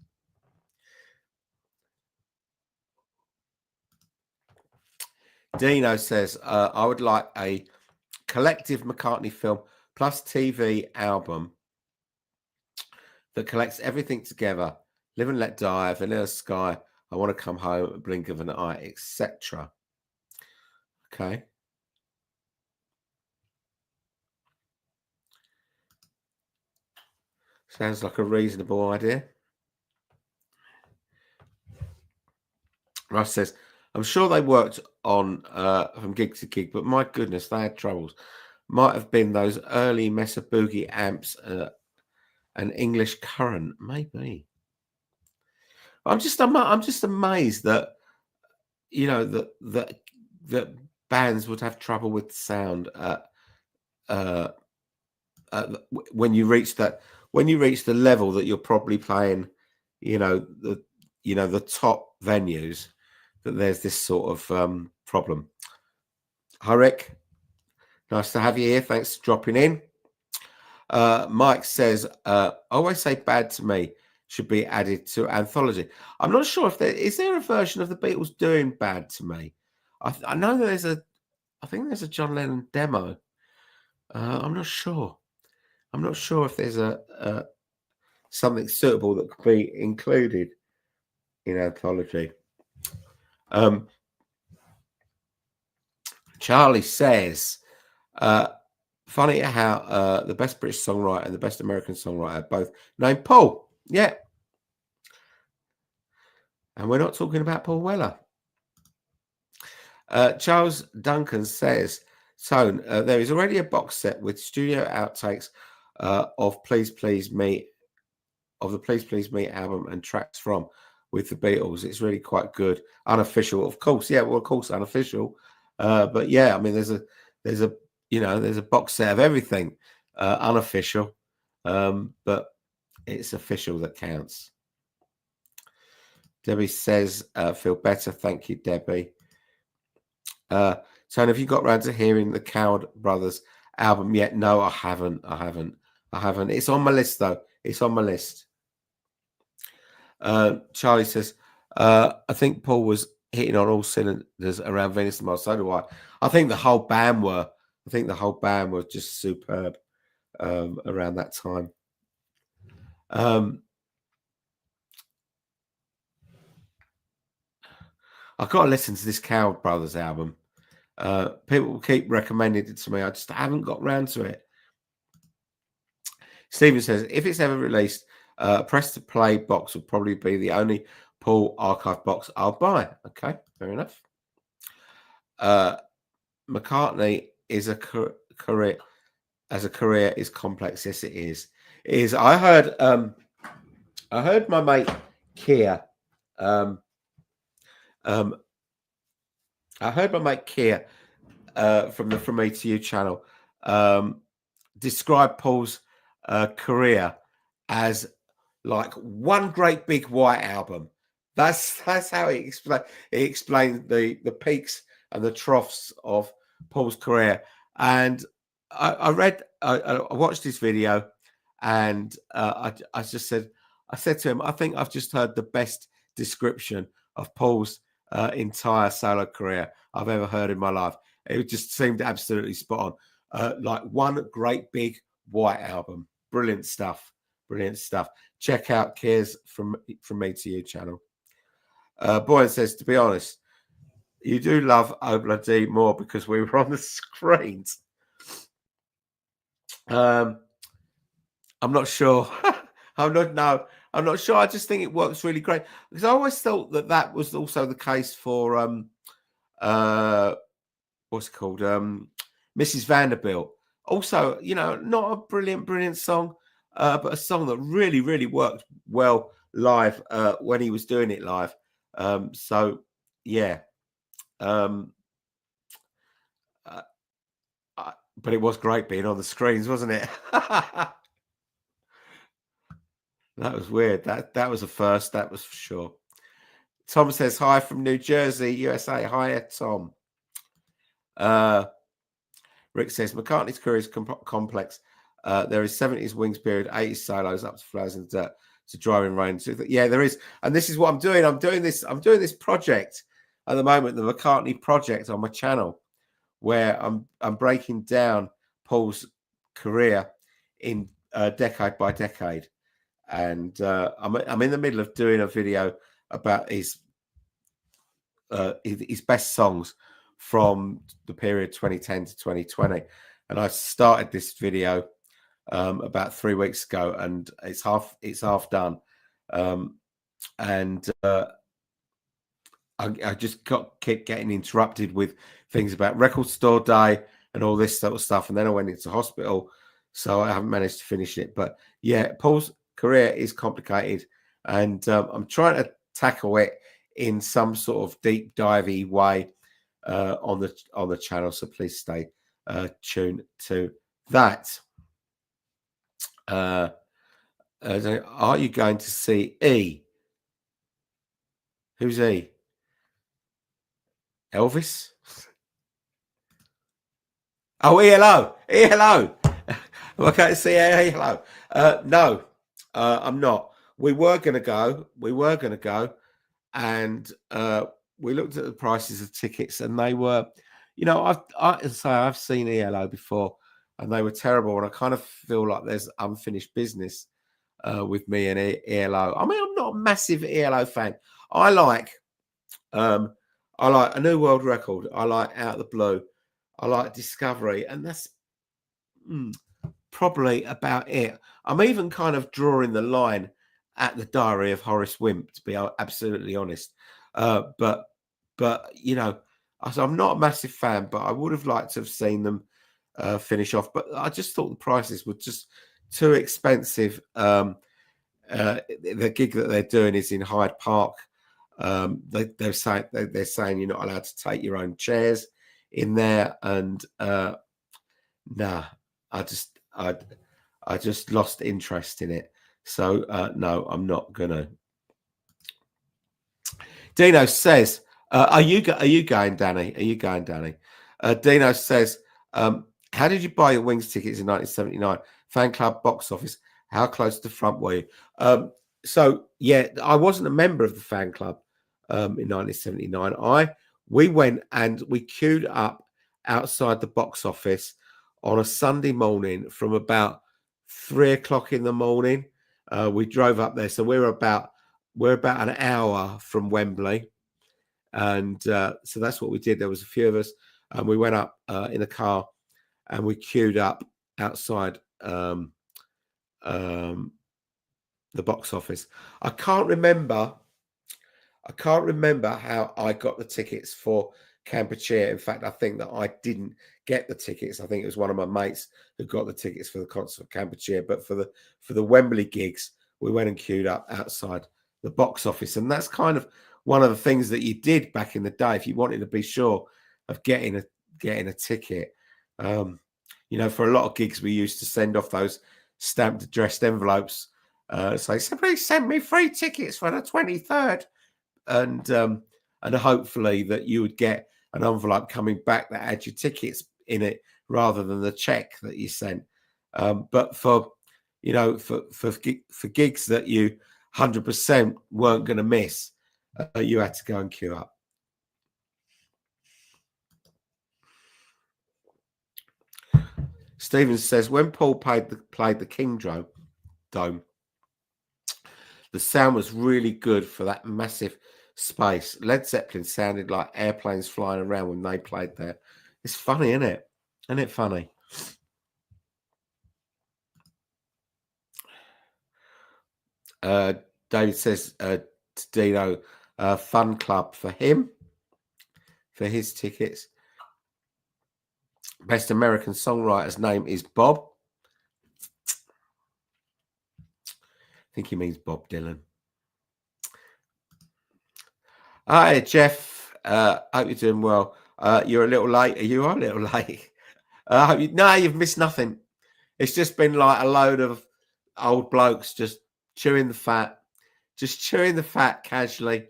Dino says, I would like a collective McCartney film plus TV album that collects everything together. Live and Let Die, Vanilla Sky, I Want to Come Home, Blink of an Eye, etc. Okay. Sounds like a reasonable idea. Russ says, I'm sure they worked on from gig to gig, but my goodness, they had troubles. Might have been those early Mesa Boogie amps, an English Current, maybe. I'm just amazed that that bands would have trouble with sound when you reach the level that you're probably playing, the top venues. That there's this sort of problem. Hi, Rick. Nice to have you here. Thanks for dropping in. Mike says, always say Bad to Me should be added to Anthology. I'm not sure if is there a version of the Beatles doing Bad to Me. I know that I think there's a John Lennon demo. I'm not sure. I'm not sure if there's a something suitable that could be included in Anthology. Charlie says, funny how the best British songwriter and the best American songwriter are both named Paul. Yeah. And we're not talking about Paul Weller. Charles Duncan says, Tone, there is already a box set with studio outtakes of Please Please Me, of the Please Please Me album and tracks from with the Beatles. It's really quite good. Unofficial, of course. Yeah, well, of course, unofficial. But yeah, I mean, there's a box set of everything, unofficial, but it's official that counts. Debbie says, feel better. Thank you, Debbie. So have you got round to hearing the Coward Brothers album yet? No, I haven't. It's on my list, though. It's on my list. Charlie says, I think Paul was hitting on all cylinders around Venus and Mars. So do I. I think the whole band were. I think the whole band was just superb around that time. I've got to listen to this Coward Brothers album. People keep recommending it to me. I just haven't got round to it. Stephen says, if it's ever released, press to play box will probably be the only Paul archive box I'll buy. Okay, fair enough. McCartney is a career is complex. Yes, it is. It is. I heard my mate Keir. I heard my mate Keir from the From Me to You channel describe Paul's career as like one great big white album. That's how he explained the peaks and the troughs of Paul's career. And I watched his video, and I said to him, I think I've just heard the best description of Paul's entire solo career I've ever heard in my life. It just seemed absolutely spot on. Like one great big white album. Brilliant stuff. Check out Keir's From Me to You channel. Boyan says, to be honest, you do love Obla D more because we were on the screens. I'm not sure. I'm not sure. I just think it works really great because I always thought that was also the case for what's it called? Mrs. Vanderbilt. Also, not a brilliant song, but a song that really, really worked well live when he was doing it live. So yeah, um, uh, but it was great being on the screens, wasn't it? That was weird. That was a first. That was for sure. Tom says hi from New Jersey, USA. Hi, Tom. Rick says McCartney's career is complex. There is 70s wings period, 80s solos up to Flowers in the Dirt to Driving Rain. So, yeah, there is, and this is what I'm doing. I'm doing this project at the moment, the McCartney project on my channel, where I'm breaking down Paul's career in decade by decade, and I'm in the middle of doing a video about his best songs from the period 2010 to 2020, and I started this video about 3 weeks ago, and it's half done, and I just kept getting interrupted with things about Record Store Day and all this sort of stuff, and then I went into hospital, so I haven't managed to finish it. But yeah, Paul's career is complicated, and I'm trying to tackle it in some sort of deep divey way on the channel. So please stay tuned to that. Are you going to see E? Who's E? Elvis? Oh, ELO. ELO. Okay, to see ELO. No, I'm not. We were going to go. And we looked at the prices of tickets, and they were, I've seen ELO before, and they were terrible. And I kind of feel like there's unfinished business with me and ELO. I mean, I'm not a massive ELO fan. I like A New World Record. I like Out of the Blue. I like Discovery, and that's probably about it. I'm even kind of drawing the line at the Diary of Horace Wimp, to be absolutely honest. But I'm not a massive fan, but I would have liked to have seen them finish off. But I just thought the prices were just too expensive. The gig that they're doing is in Hyde Park. They're saying you're not allowed to take your own chairs in there, and nah, I just lost interest in it. So no, I'm not gonna. Dino says, "Are you going, Danny? Are you going, Danny?" Dino says, "How did you buy your Wings tickets in 1979? Fan club, box office. How close to the front were you?" So yeah, I wasn't a member of the fan club in 1979. We went and we queued up outside the box office on a Sunday morning from about 3 o'clock in the morning. We drove up there, so we're about an hour from Wembley, and so that's what we did. There was a few of us, and we went up in a car, and we queued up outside the box office. I can't remember how I got the tickets for Kampuchea. In fact, I think that I didn't get the tickets. I think it was one of my mates who got the tickets for the concert of Kampuchea. But for the Wembley gigs, we went and queued up outside the box office, and that's kind of one of the things that you did back in the day if you wanted to be sure of getting a ticket. For a lot of gigs, we used to send off those stamped addressed envelopes. Say, somebody send me 3 tickets for the 23rd. And hopefully that you would get an envelope coming back that had your tickets in it rather than the check that you sent. But for gigs that you 100% weren't going to miss, you had to go and queue up. Stevens says, when Paul played the King Dome, the sound was really good for that massive space. Led Zeppelin sounded like airplanes flying around when they played there. It's funny, isn't it? Isn't it funny? David says to Dino, fun club for him, for his tickets. Best American songwriter's name is Bob. I think he means Bob Dylan. Hi, Jeff. Hope you're doing well. You're a little late. You are a little late. No, you've missed nothing. It's just been like a load of old blokes just chewing the fat, casually.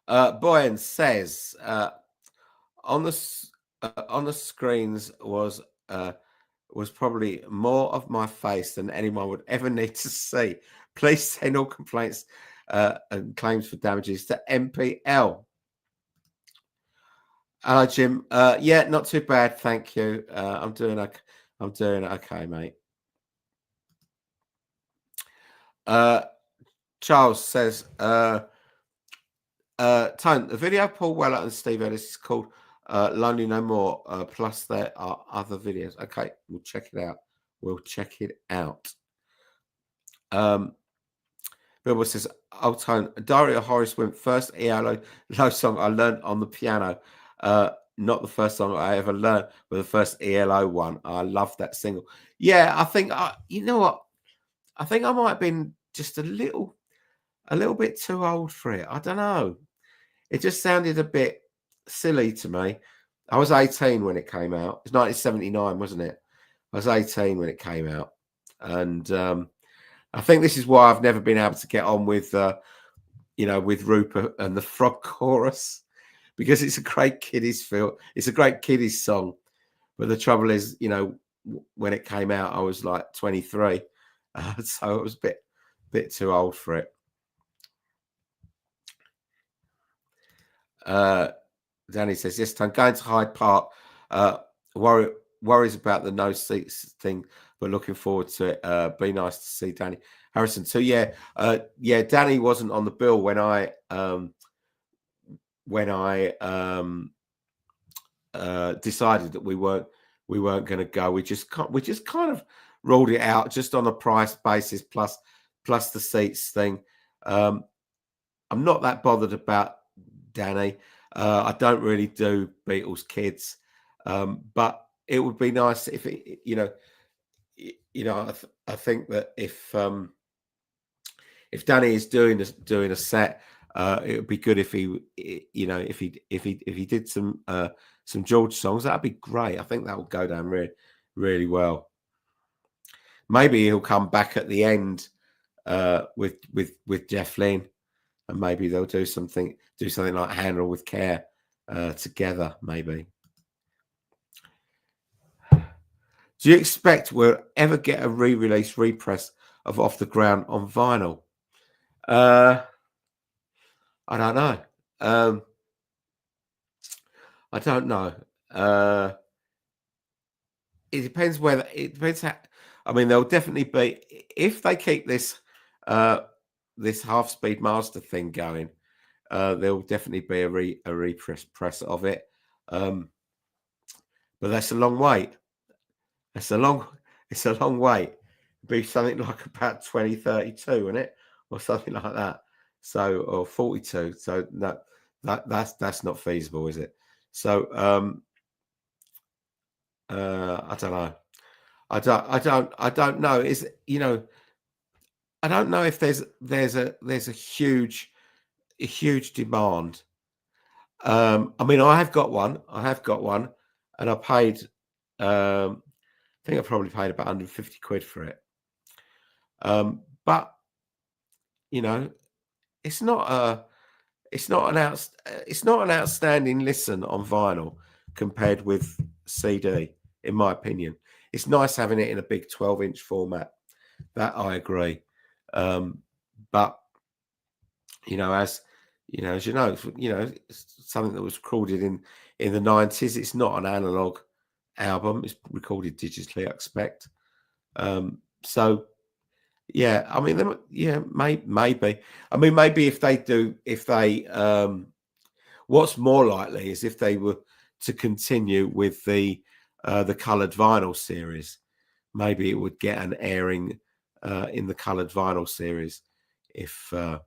Boyan says on the screens was probably more of my face than anyone would ever need to see. Please send all complaints and claims for damages to MPL. Hello, Jim. Yeah, not too bad, thank you. I'm doing okay, mate. Charles says, Tone, the video Paul Weller and Steve Ellis is called Lonely No More. Plus, there are other videos. Okay, we'll check it out. Bilbo says, "Oh, Tone, Dario Horace went first ELO song I learned on the piano. Not the first song I ever learned, but the first ELO one. I love that single. Yeah, I think you know what? I think I might have been just a little bit too old for it. I don't know. It just sounded a bit silly to me. I was 18 when it came out. It's 1979, wasn't it? I was 18 when it came out, and I think this is why I've never been able to get on with, with Rupert and the Frog Chorus, because it's a great kiddies feel. It's a great kiddies song, but the trouble is, when it came out, I was like 23, so it was a bit too old for it. Danny says, yes, I'm going to Hyde Park. Worries about the no seats thing, but looking forward to it. Be nice to see Danny Harrison. So yeah, Danny wasn't on the bill when I decided that we weren't going to go. We just kind of ruled it out just on a price basis plus the seats thing. I'm not that bothered about Danny. I don't really do Beatles kids, but it would be nice if it, I think that if Danny is doing a set, it would be good if he, if he did some George songs. That'd be great. I think that would go down really, really well. Maybe he'll come back at the end with Jeff Lynne, and maybe they'll do something like Handle with Care together. Maybe. Do you expect we'll ever get a re-release repress of Off the Ground on vinyl? I don't know. I don't know. It depends whether it depends. I mean, there'll definitely be, if they keep this this half-speed master thing going. There will definitely be a repress of it. But that's a long wait. It's a long wait. It'd be something like about 2032, wouldn't it? Or something like that. So, or 42. So no, that's not feasible, is it? So I don't know. I don't know. I don't know if there's a huge demand. I mean, I have got one, and I paid. I think I probably paid about 150 quid for it. But it's not an outstanding listen on vinyl compared with CD, in my opinion. It's nice having it in a big 12-inch format. That I agree. But as it's something that was recorded in the 90s. It's not an analog album. It's recorded digitally, I expect. So yeah, I mean, maybe. I mean, maybe if they what's more likely is if they were to continue with the coloured vinyl series, maybe it would get an airing in the coloured vinyl series if that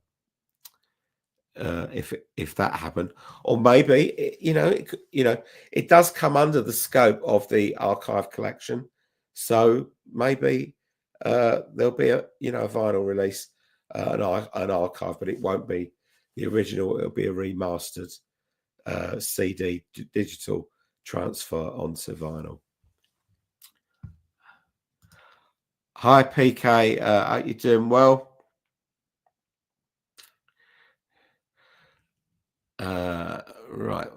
happened, or maybe it does come under the scope of the archive collection, so maybe there'll be a vinyl release an archive, but it won't be the original. It'll be a remastered CD digital transfer onto vinyl. Hi PK, are you doing well? Right,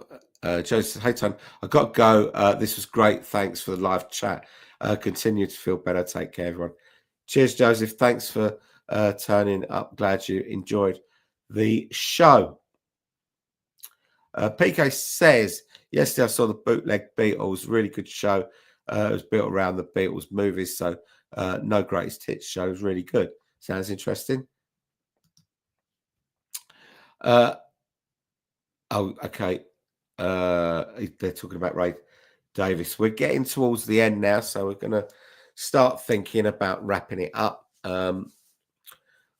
Joseph, hey Tom, I got to go. This was great. Thanks for the live chat. Continue to feel better. Take care, everyone. Cheers, Joseph. Thanks for turning up. Glad you enjoyed the show. PK says, yesterday I saw the Bootleg Beatles, really good show. It was built around the Beatles movies, so no greatest hits show. It was really good. Sounds interesting. Oh, okay. They're talking about Ray Davis. We're getting towards the end now, so we're going to start thinking about wrapping it up.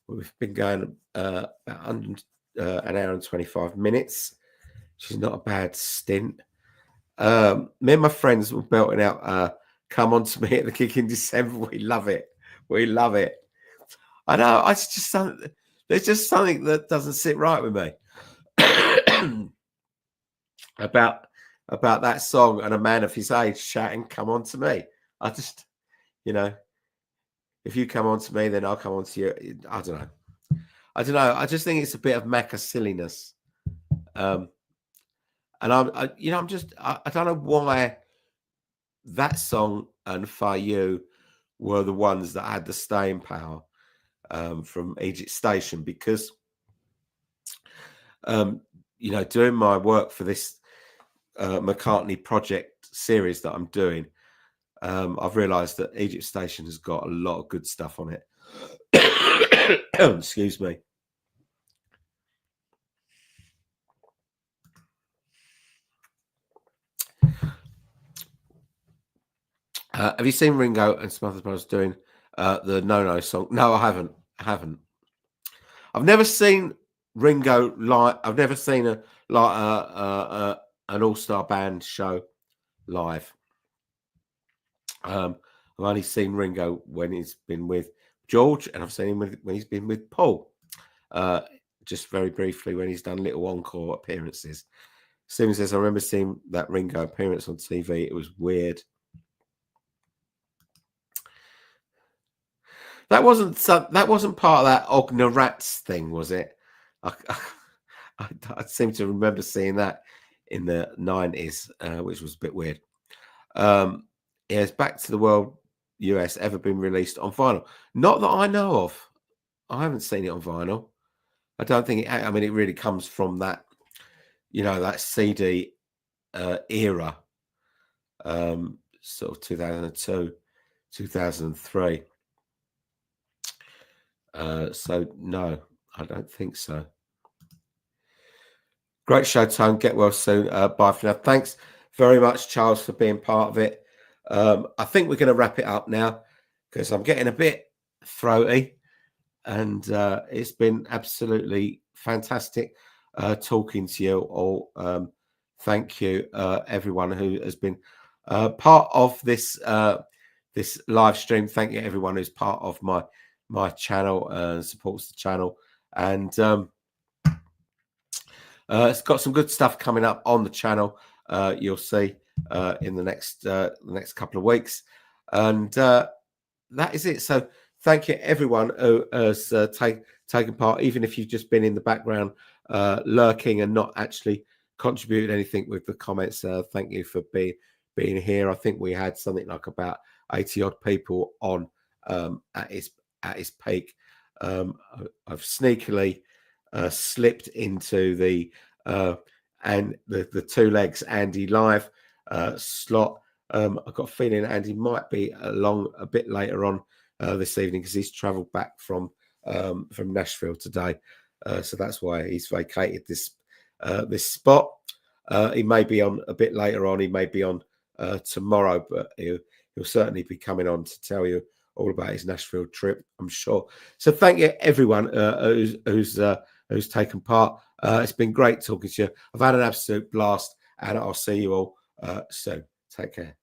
We've been going about an hour and 25 minutes, which is not a bad stint. Me and my friends were belting out Come On To Me at the gig in December. We love it. We love it. I know. There's just something that doesn't sit right with me about that song and a man of his age shouting, "Come on to me." I just, if you come on to me, then I'll come on to you. I don't know. I just think it's a bit of Macca silliness. And I don't know why that song and For You were the ones that had the staying power from Egypt Station, because doing my work for this McCartney project series that I'm doing, I've realized that Egypt Station has got a lot of good stuff on it. Excuse me. Have you seen Ringo and Smothers Brothers doing the No No song? No, I haven't. I've never seen Ringo live. I've never seen an all-star band show live. I've only seen Ringo when he's been with George, and I've seen him when he's been with Paul. Just very briefly when he's done little encore appearances. Stephen says, I remember seeing that Ringo appearance on TV. It was weird. That wasn't part of that Ogna Rats thing, was it? I seem to remember seeing that in the 90s, which was a bit weird. Yes, Back to the World US ever been released on vinyl? Not that I know of. I haven't seen it on vinyl. I don't think it really comes from that, that CD era, sort of 2002, 2003. So no, I don't think so. Great show, Tone. Get well soon. Bye for now. Thanks very much, Charles, for being part of it. I think we're going to wrap it up now because I'm getting a bit throaty, and it's been absolutely fantastic talking to you all. Thank you, everyone who has been part of this this live stream. Thank you, everyone who's part of my channel and supports the channel, and it's got some good stuff coming up on the channel. You'll see in the next couple of weeks, and that is it. So thank you, everyone who has taken part, even if you've just been in the background lurking and not actually contributed anything with the comments. Thank you for being here. I think we had something like about 80 odd people on at his peak. I've sneakily slipped into the two legs Andy live slot. I've got a feeling Andy might be along a bit later on this evening because he's travelled back from Nashville today, so that's why he's vacated this spot. He may be on a bit later on. He may be on tomorrow, but he'll certainly be coming on to tell you all about his Nashville trip, I'm sure. So thank you, everyone who's taken part. It's been great talking to you. I've had an absolute blast, and I'll see you all soon. Take care.